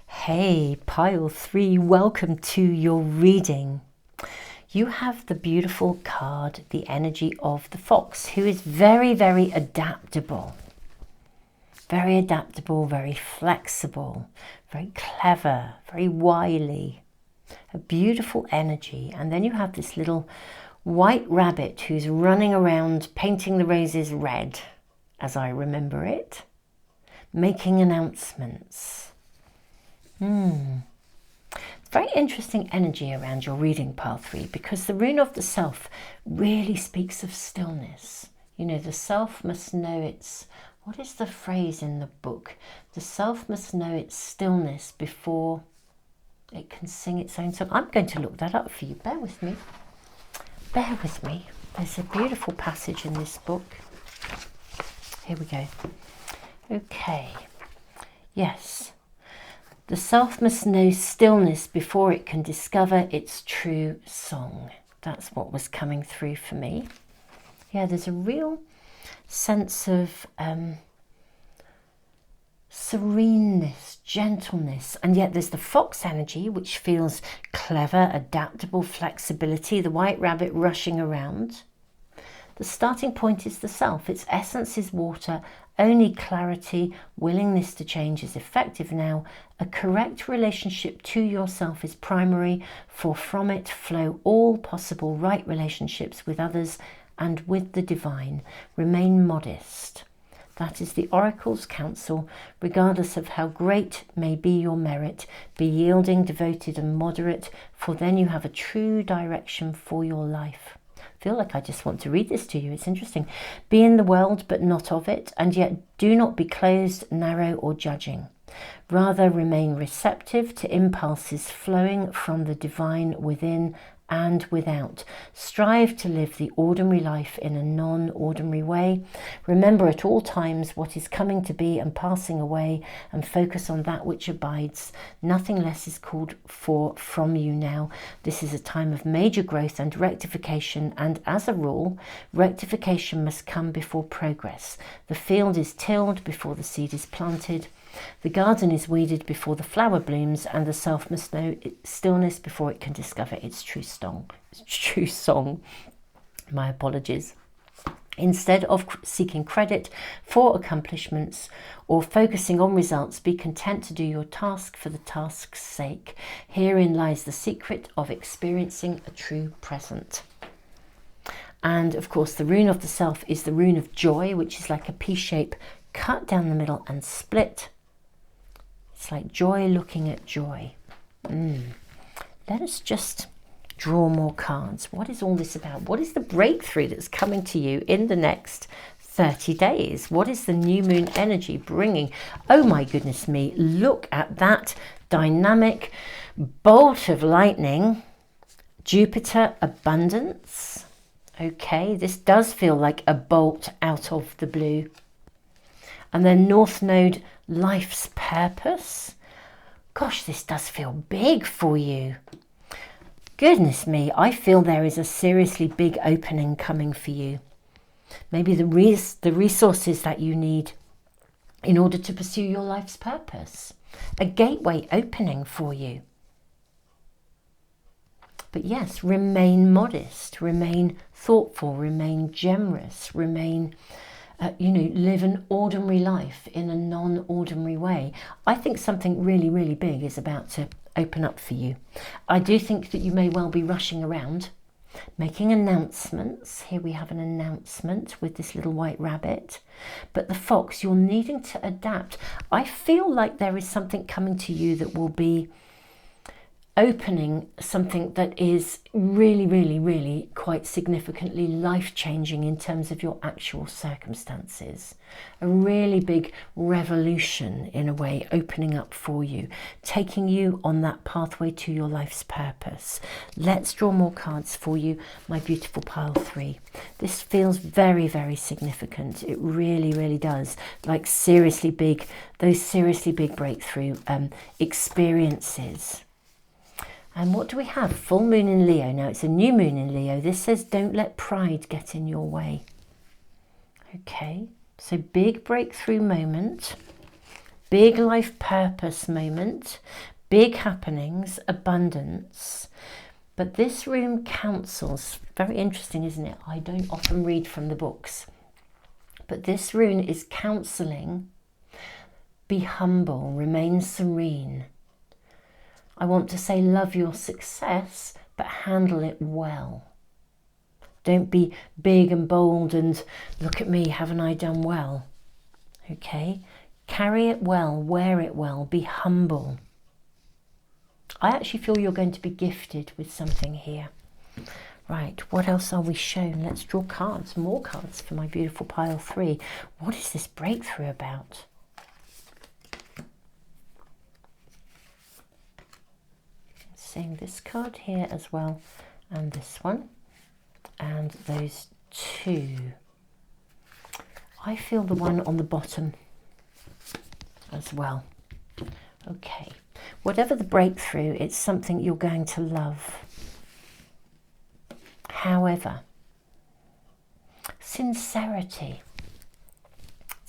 Hey, pile 3, welcome to your reading. You have the beautiful card, the energy of the fox, who is very adaptable. Very adaptable, very flexible, very clever, very wily. A beautiful energy. And then you have this little white rabbit who's running around painting the roses red, as I remember it, making announcements. Very interesting energy around your reading, pile 3, because the rune of the self really speaks of stillness. You know, the self must know its... What is the phrase in the book? The self must know its stillness before it can sing its own song. I'm going to look that up for you. Bear with me. Bear with me. There's a beautiful passage in this book. Here we go. Okay. Yes. The self must know stillness before it can discover its true song. That's what was coming through for me. Yeah, there's a real sense of sereneness, gentleness, and yet there's the fox energy, which feels clever, adaptable, flexibility, the white rabbit rushing around. The starting point is the self. Its essence is water, only clarity, willingness to change is effective now. A correct relationship to yourself is primary, for from it flow all possible right relationships with others and with the divine. Remain modest. That is the oracle's counsel. Regardless of how great may be your merit, be yielding, devoted and moderate, for then you have a true direction for your life. I feel like I just want to read this to you. It's interesting. Be in the world but not of it, and yet do not be closed, narrow or judging. Rather remain receptive to impulses flowing from the divine within and without. Strive to live the ordinary life in a non-ordinary way. Remember at all times what is coming to be and passing away, and focus on that which abides. Nothing less is called for from you now. This is a time of major growth and rectification, and as a rule, rectification must come before progress. The field is tilled before the seed is planted. The garden is weeded before the flower blooms, and the self must know its stillness before it can discover its true song. My apologies. Instead of seeking credit for accomplishments or focusing on results, be content to do your task for the task's sake. Herein lies the secret of experiencing a true present. And of course, the rune of the self is the rune of joy, which is like a P shape cut down the middle and split. It's like joy looking at joy. Let us just draw more cards. What is all this about? What is the breakthrough that's coming to you in the next 30 days? What is the new moon energy bringing? Oh my goodness me, look at that dynamic bolt of lightning. Jupiter, abundance. Okay, this does feel like a bolt out of the blue. And then North Node, life's purpose. Gosh, this does feel big for you. Goodness me, I feel there is a seriously big opening coming for you. Maybe the resources that you need in order to pursue your life's purpose. A gateway opening for you. But yes, remain modest, remain thoughtful, remain generous, remain, live an ordinary life in a non-ordinary way. I think something really, really big is about to open up for you. I do think that you may well be rushing around, making announcements. Here we have an announcement with this little white rabbit. But the fox, you're needing to adapt. I feel like there is something coming to you that will be opening something that is really, really, really quite significantly life-changing in terms of your actual circumstances. A really big revolution, in a way, opening up for you, taking you on that pathway to your life's purpose. Let's draw more cards for you, my beautiful pile 3. This feels very, very significant. It really, really does. Like seriously big, those seriously big breakthrough experiences. And what do we have? Full moon in Leo. Now it's a new moon in Leo. This says don't let pride get in your way. Okay, so big breakthrough moment, big life purpose moment, big happenings, abundance. But this rune counsels, very interesting, isn't it? I don't often read from the books. But this rune is counseling, be humble, remain serene. I want to say love your success, but handle it well. Don't be big and bold and look at me, haven't I done well? Okay, carry it well, wear it well, be humble. I actually feel you're going to be gifted with something here. Right, what else are we shown? Let's draw cards, more cards for my beautiful pile 3. What is this breakthrough about? Seeing this card here as well, and this one, and those two. I feel the one on the bottom as well. Okay, whatever the breakthrough, it's something you're going to love. However, sincerity.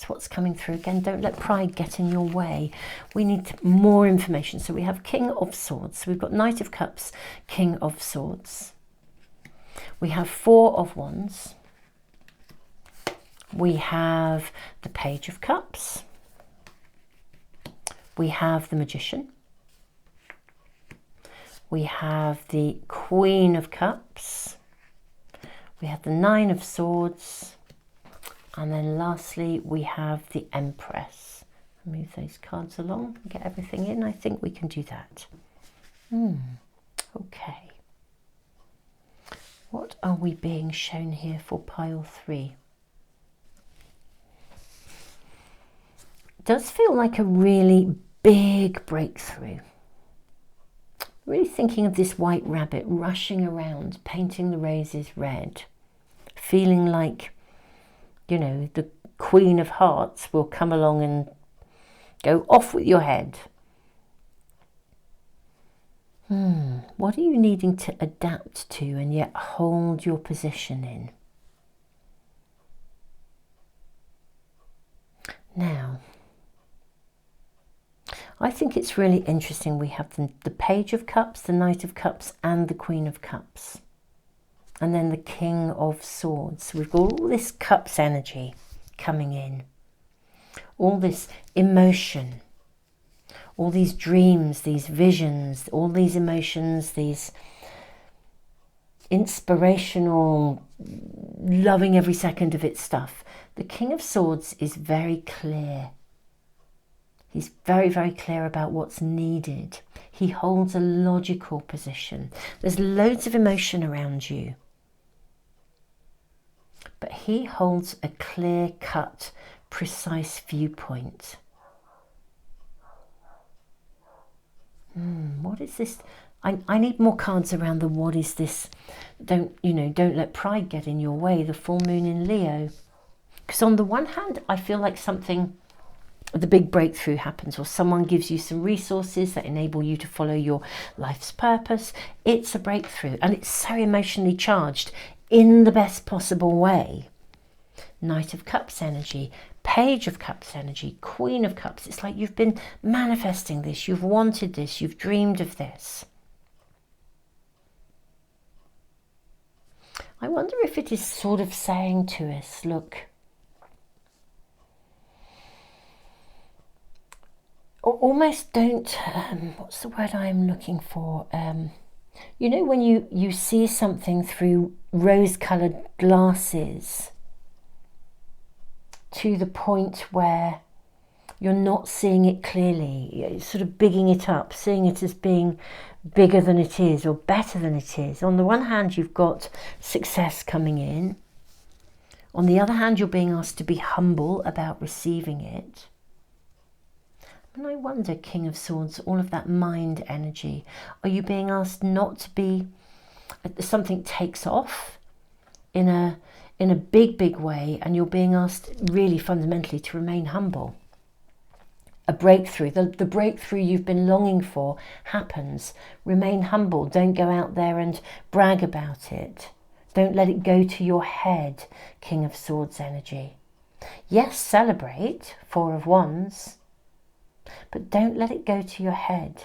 What's coming through. Again, don't let pride get in your way. We need more information. So we have King of Swords. So we've got Knight of Cups, King of Swords. We have 4 of Wands. We have the Page of Cups. We have the Magician. We have the Queen of Cups. We have the 9 of Swords. And then lastly, we have the Empress. Move those cards along and get everything in. I think we can do that. Okay. What are we being shown here for pile 3? It does feel like a really big breakthrough. Really thinking of this white rabbit rushing around, painting the roses red, feeling like, you know, the Queen of Hearts will come along and go off with your head. What are you needing to adapt to and yet hold your position in? Now, I think it's really interesting we have the Page of Cups, the Knight of Cups and the Queen of Cups. and then the King of Swords. We've got all this Cups energy coming in, all this emotion, all these dreams, these visions, all these emotions, these inspirational, loving every second of it stuff. The King of Swords is very clear. He's very, very clear about what's needed. He holds a logical position. There's loads of emotion around you, but he holds a clear-cut, precise viewpoint. What is this? I need more cards around the what is this. Don't let pride get in your way. The full moon in Leo. Because on the one hand, I feel like something, the big breakthrough happens, or someone gives you some resources that enable you to follow your life's purpose. It's a breakthrough, and it's so emotionally charged in the best possible way. Knight of Cups energy, Page of Cups energy, Queen of Cups. It's like you've been manifesting this, you've wanted this, you've dreamed of this. I wonder if it is sort of saying to us, look, almost don't, what's the word I'm looking for? You know, when you see something through rose-coloured glasses to the point where you're not seeing it clearly, you're sort of bigging it up, seeing it as being bigger than it is or better than it is. On the one hand, you've got success coming in. On the other hand, you're being asked to be humble about receiving it. And I wonder, King of Swords, all of that mind energy, are you being asked not to be, something takes off in a big way, and you're being asked really fundamentally to remain humble. A breakthrough, the breakthrough you've been longing for happens. Remain humble. Don't go out there and brag about it. Don't let it go to your head, King of Swords energy. Yes, celebrate, Four of Wands, but don't let it go to your head.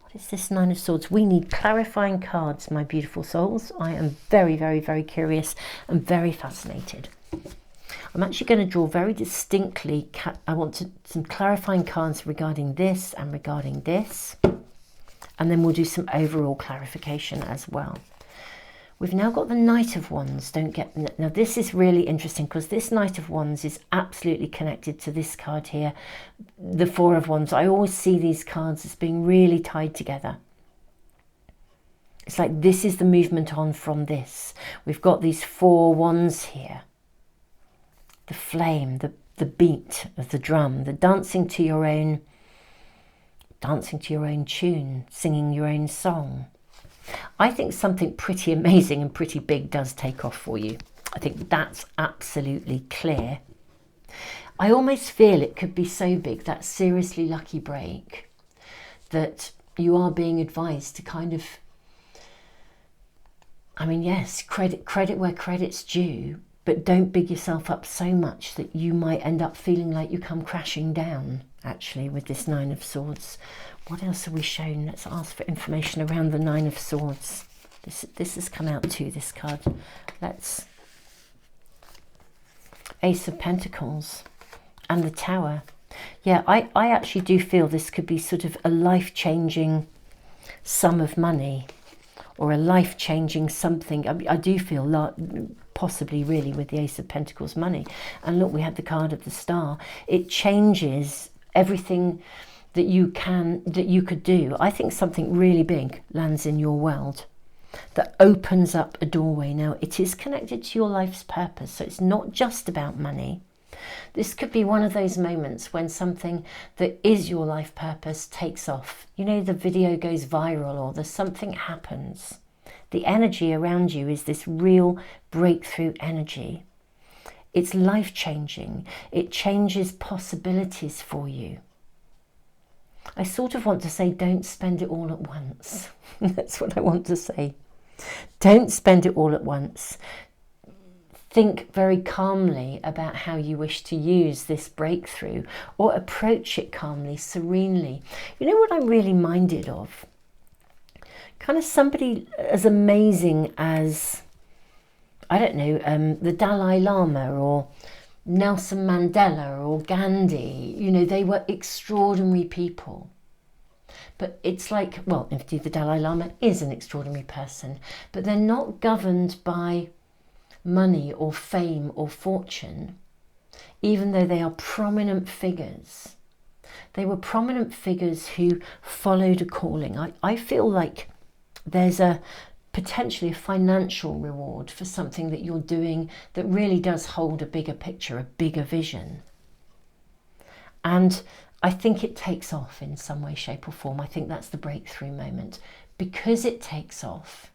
What is this Nine of Swords? We need clarifying cards, my beautiful souls. I am very, very, very curious and very fascinated. I'm actually going to draw very distinctly, I want some clarifying cards regarding this and regarding this, and then we'll do some overall clarification as well. We've now got the Knight of Wands. Now this is really interesting, because this Knight of Wands is absolutely connected to this card here, the Four of Wands. I always see these cards as being really tied together. It's like this is the movement on from this. We've got these four wands here. The flame, the beat of the drum, the dancing to your own tune, singing your own song. I think something pretty amazing and pretty big does take off for you. I think that's absolutely clear. I almost feel it could be so big, that seriously lucky break, that you are being advised to kind of, I mean, yes, credit where credit's due, but don't big yourself up so much that you might end up feeling like you come crashing down, actually, with this Nine of Swords. What else are we shown? Let's ask for information around the Nine of Swords. This has come out too, this card. Let's... Ace of Pentacles and the Tower. Yeah, I actually do feel this could be sort of a life-changing sum of money, or a life-changing something. I do feel possibly really with the Ace of Pentacles money. And look, we had the card of the Star. It changes everything that you could do. I think something really big lands in your world that opens up a doorway. Now, it is connected to your life's purpose, so it's not just about money. This could be one of those moments when something that is your life purpose takes off. You know, the video goes viral, or there's something happens. The energy around you is this real breakthrough energy. It's life-changing. It changes possibilities for you. I sort of want to say, don't spend it all at once. That's what I want to say. Don't spend it all at once. Think very calmly about how you wish to use this breakthrough, or approach it calmly, serenely. You know what I'm really minded of? kind of somebody as amazing as, I don't know, the Dalai Lama or Nelson Mandela or Gandhi. You know, they were extraordinary people. But it's like, well, indeed the Dalai Lama is an extraordinary person, but they're not governed by money or fame or fortune, even though they are prominent figures. They were prominent figures who followed a calling. I feel like there's potentially a financial reward for something that you're doing that really does hold a bigger picture, a bigger vision. And I think it takes off in some way, shape or form. I think that's the breakthrough moment. Because it takes off,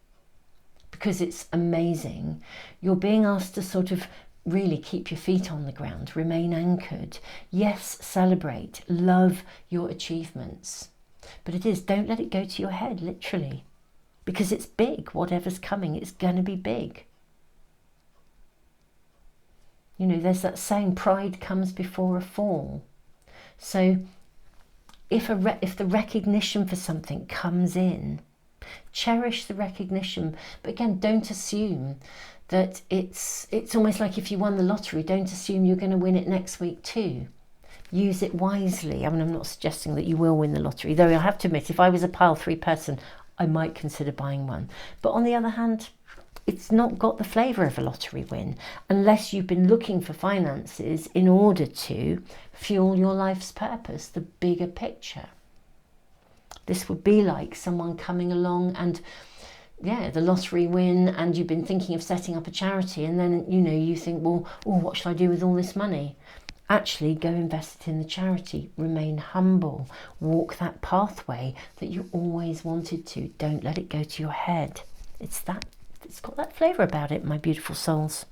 because it's amazing, you're being asked to sort of really keep your feet on the ground, remain anchored. Yes, celebrate, love your achievements. But don't let it go to your head, literally. Because it's big. Whatever's coming, it's going to be big. You know, there's that saying, pride comes before a fall. So if the recognition for something comes in, cherish the recognition. But again, don't assume that it's almost like if you won the lottery, don't assume you're going to win it next week too. Use it wisely. I mean, I'm not suggesting that you will win the lottery, though I have to admit, if I was a pile 3 person, I might consider buying one. But on the other hand, it's not got the flavour of a lottery win unless you've been looking for finances in order to fuel your life's purpose, the bigger picture. This would be like someone coming along and, yeah, the lottery win, and you've been thinking of setting up a charity, and then, you know, you think, well, what shall I do with all this money? Actually, go invest it in the charity. Remain humble. Walk that pathway that you always wanted to. Don't let it go to your head. It's got that flavour about it, my beautiful souls.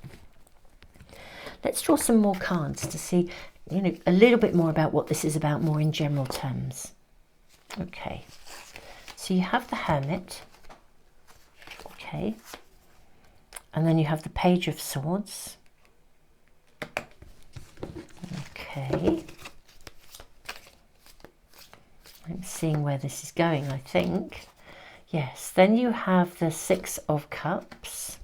Let's draw some more cards to see, you know, a little bit more about what this is about, more in general terms. Okay, so you have the Hermit. Okay, and then you have the Page of Swords. Okay, I'm seeing where this is going, I think. Yes, then you have the Six of Cups.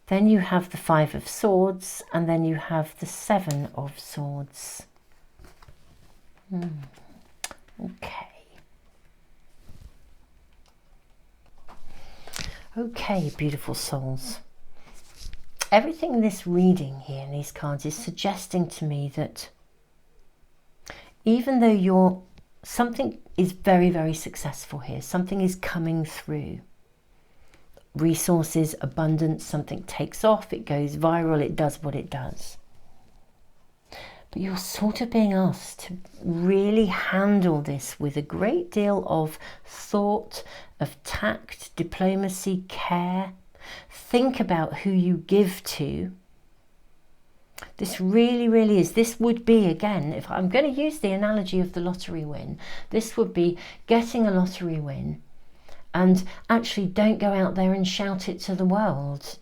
Then you have the Five of Swords, and then you have the Seven of Swords. Okay. Okay, beautiful souls. Everything in this reading here in these cards is suggesting to me that even though something is very, very successful here, something is coming through. Resources, abundance, something takes off, it goes viral, it does what it does. But you're sort of being asked to really handle this with a great deal of thought, of tact, diplomacy, care. Think about who you give to. This really, really is. This would be, again, if I'm going to use the analogy of the lottery win, this would be getting a lottery win. And actually don't go out there and shout it to the world.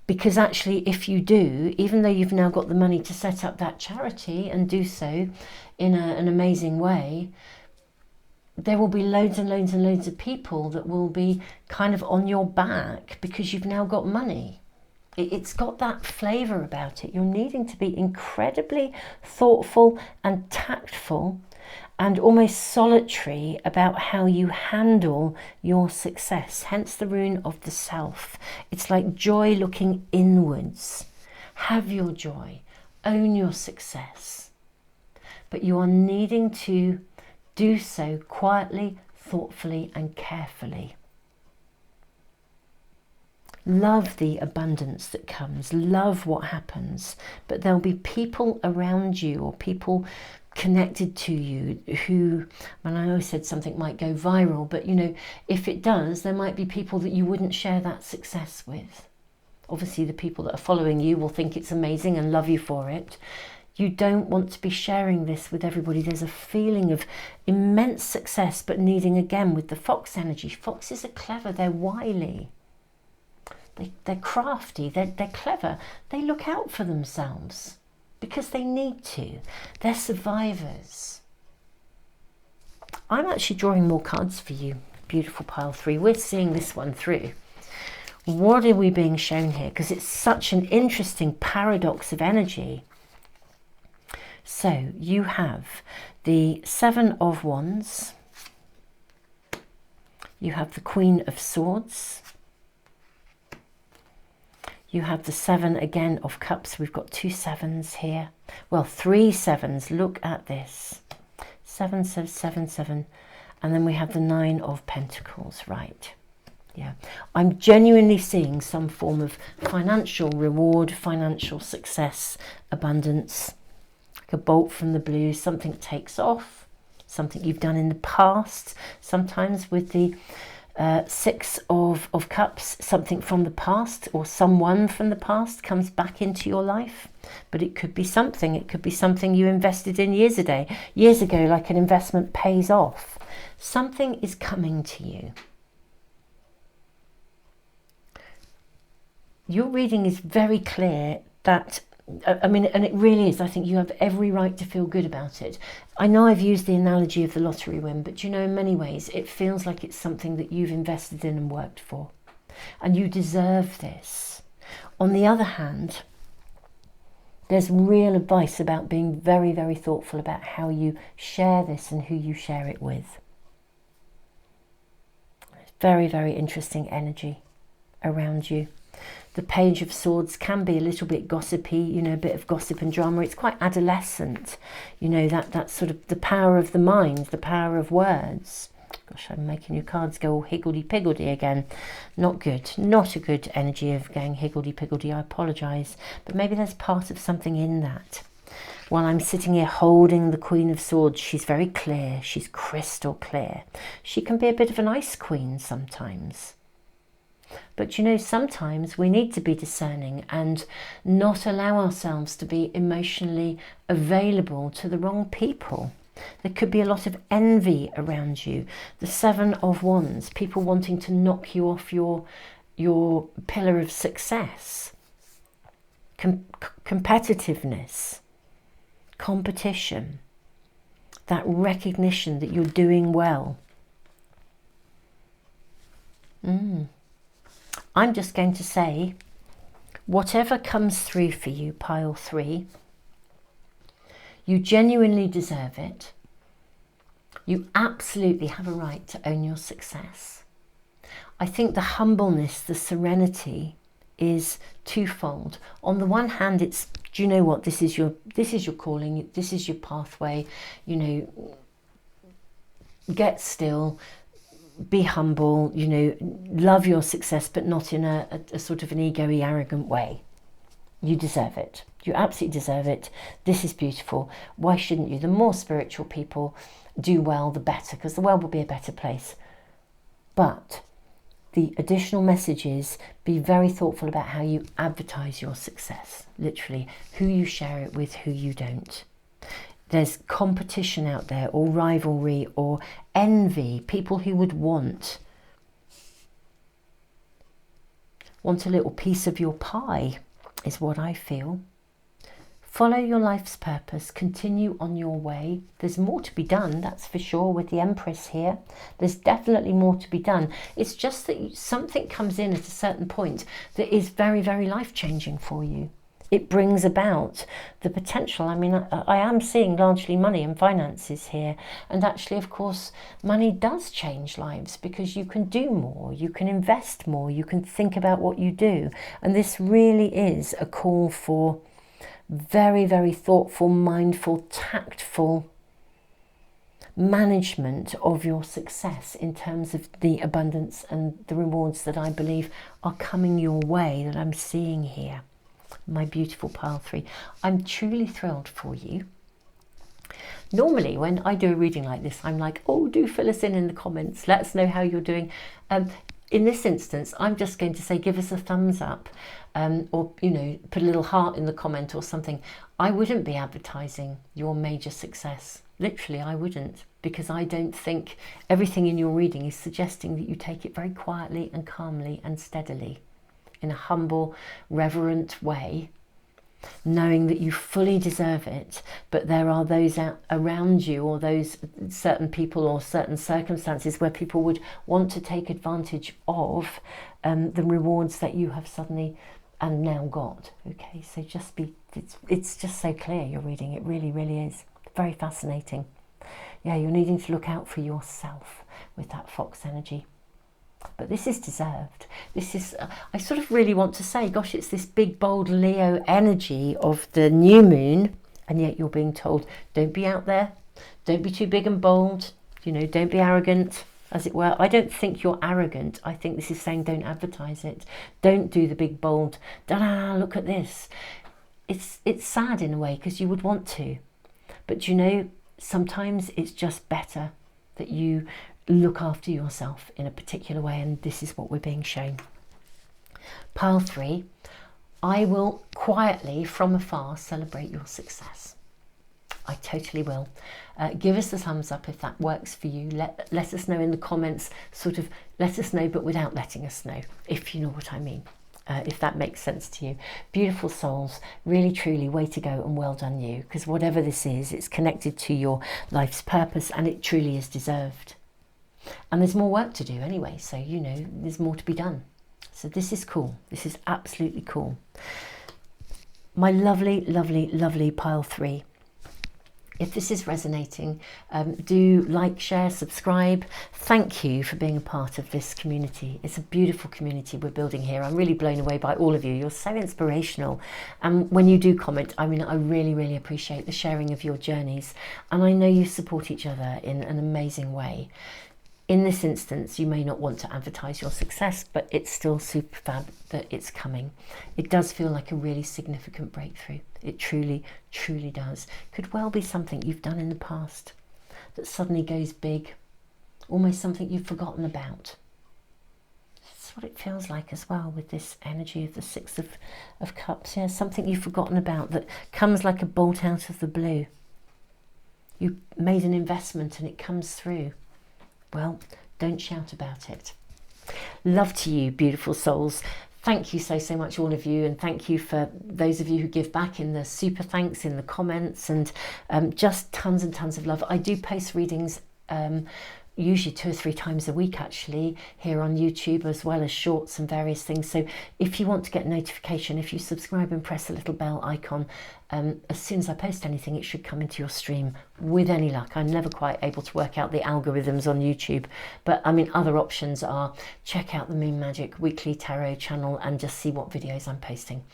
Because actually, if you do, even though you've now got the money to set up that charity and do so in an amazing way, there will be loads and loads and loads of people that will be kind of on your back because you've now got money. It's got that flavour about it. You're needing to be incredibly thoughtful and tactful and almost solitary about how you handle your success. Hence the rune of the self. It's like joy looking inwards. Have your joy. Own your success. But you are needing to do so quietly, thoughtfully and carefully. Love the abundance that comes. Love what happens. But there'll be people around you or people connected to you who, and I always said something might go viral, but you know, if it does, there might be people that you wouldn't share that success with. Obviously the people that are following you will think it's amazing and love you for it. You don't want to be sharing this with everybody. There's a feeling of immense success, but needing, again, with the fox energy. Foxes are clever, they're wily. They're crafty, they're clever. They look out for themselves. because they need to. They're survivors. I'm actually drawing more cards for you, beautiful pile 3. We're seeing this one through. What are we being shown here? Because it's such an interesting paradox of energy. So you have the 7 of Wands. You have the Queen of Swords. You have the 7 again of Cups. We've got 2 7s here. Well, 3 7s. Look at this. 7, 7, 7, 7. And then we have the 9 of Pentacles. Right. Yeah. I'm genuinely seeing some form of financial reward, financial success, abundance. Like a bolt from the blue. Something takes off. Something you've done in the past. Sometimes with the 6 of Cups, something from the past or someone from the past comes back into your life. But it could be something. It could be something you invested in years ago, like an investment pays off. Something is coming to you. Your reading is very clear that, I mean, and it really is. I think you have every right to feel good about it. I know I've used the analogy of the lottery win, but you know, in many ways, it feels like it's something that you've invested in and worked for. And you deserve this. On the other hand, there's real advice about being very, very thoughtful about how you share this and who you share it with. Very, very interesting energy around you. The Page of Swords can be a little bit gossipy, you know, a bit of gossip and drama. It's quite adolescent, you know, that sort of the power of the mind, the power of words. Gosh, I'm making your cards go all higgledy-piggledy again. Not good. Not a good energy of going higgledy-piggledy. I apologise. But maybe there's part of something in that. While I'm sitting here holding the Queen of Swords, she's very clear. She's crystal clear. She can be a bit of an ice queen sometimes. But you know, sometimes we need to be discerning and not allow ourselves to be emotionally available to the wrong people. There could be a lot of envy around you. The 7 of Wands, people wanting to knock you off your pillar of success. Competitiveness, competition, that recognition that you're doing well. I'm just going to say, whatever comes through for you, pile 3, you genuinely deserve it. You absolutely have a right to own your success. I think the humbleness, the serenity is twofold. On the one hand, it's, do you know what, this is your calling, this is your pathway, you know, get still, be humble, you know, love your success, but not in a sort of an ego-y, arrogant way. You deserve it. You absolutely deserve it. This is beautiful. Why shouldn't you? The more spiritual people do well, the better, because the world will be a better place. But the additional message is, be very thoughtful about how you advertise your success. Literally, who you share it with, who you don't. There's competition out there, or rivalry, or envy. People who would want a little piece of your pie, is what I feel. Follow your life's purpose. Continue on your way. There's more to be done, that's for sure, with the Empress here. There's definitely more to be done. It's just that something comes in at a certain point that is very, very life-changing for you. It brings about the potential. I mean, I am seeing largely money and finances here. And actually, of course, money does change lives, because you can do more, you can invest more, you can think about what you do. And this really is a call for very, very thoughtful, mindful, tactful management of your success in terms of the abundance and the rewards that I believe are coming your way, that I'm seeing here. My beautiful pile 3. I'm truly thrilled for you. Normally, when I do a reading like this, I'm like, oh, do fill us in the comments. Let us know how you're doing. In this instance, I'm just going to say, give us a thumbs up, or, you know, put a little heart in the comment or something. I wouldn't be advertising your major success. Literally, I wouldn't, because I don't think everything in your reading is suggesting that you take it very quietly and calmly and steadily, in a humble, reverent way, knowing that you fully deserve it, but there are those around you, or those certain people or certain circumstances where people would want to take advantage of the rewards that you have suddenly and now got. Okay, so just be, it's just so clear, your reading. It really, really is very fascinating. Yeah, you're needing to look out for yourself with that fox energy. But this is deserved. This is, I sort of really want to say, gosh, it's this big, bold Leo energy of the new moon, and yet you're being told, don't be out there, don't be too big and bold, you know, don't be arrogant, as it were. I don't think you're arrogant. I think this is saying don't advertise it. Don't do the big, bold, da-da, look at this. It's sad in a way, because you would want to. But you know, sometimes it's just better that you look after yourself in a particular way, and this is what we're being shown. Pile 3, I will quietly from afar celebrate your success. I totally will. Give us the thumbs up if that works for you. Let us know in the comments, sort of let us know, but without letting us know, if you know what I mean. If that makes sense to you. Beautiful souls, really truly way to go, and well done you, because whatever this is, it's connected to your life's purpose, and it truly is deserved. And there's more work to do anyway, so you know there's more to be done. So this is cool. This is absolutely cool. My lovely, lovely, lovely pile 3. If this is resonating, do like, share, subscribe. Thank you for being a part of this community. It's a beautiful community we're building here. I'm really blown away by all of you. You're so inspirational. And when you do comment, I mean, I really, really appreciate the sharing of your journeys. And I know you support each other in an amazing way. In this instance, you may not want to advertise your success, but it's still super fab that it's coming. It does feel like a really significant breakthrough. It truly, truly does. Could well be something you've done in the past that suddenly goes big, almost something you've forgotten about. That's what it feels like as well with this energy of the Six of Cups. Yeah, something you've forgotten about that comes like a bolt out of the blue. You made an investment and it comes through. Well, don't shout about it. Love to you, beautiful souls. Thank you so much, all of you, and thank you for those of you who give back in the super thanks in the comments, and just tons and tons of love. I do post readings usually 2 or 3 times a week actually here on YouTube, as well as shorts and various things. So if you want to get notification, if you subscribe and press the little bell icon, as soon as I post anything, it should come into your stream with any luck. I'm never quite able to work out the algorithms on YouTube, but I mean, other options are check out the Moon Magic weekly tarot channel and just see what videos I'm posting.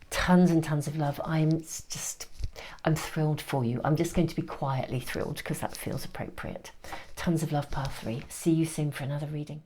Tons and tons of love. I'm thrilled for you. I'm just going to be quietly thrilled because that feels appropriate. Tons of love, pile 3. See you soon for another reading.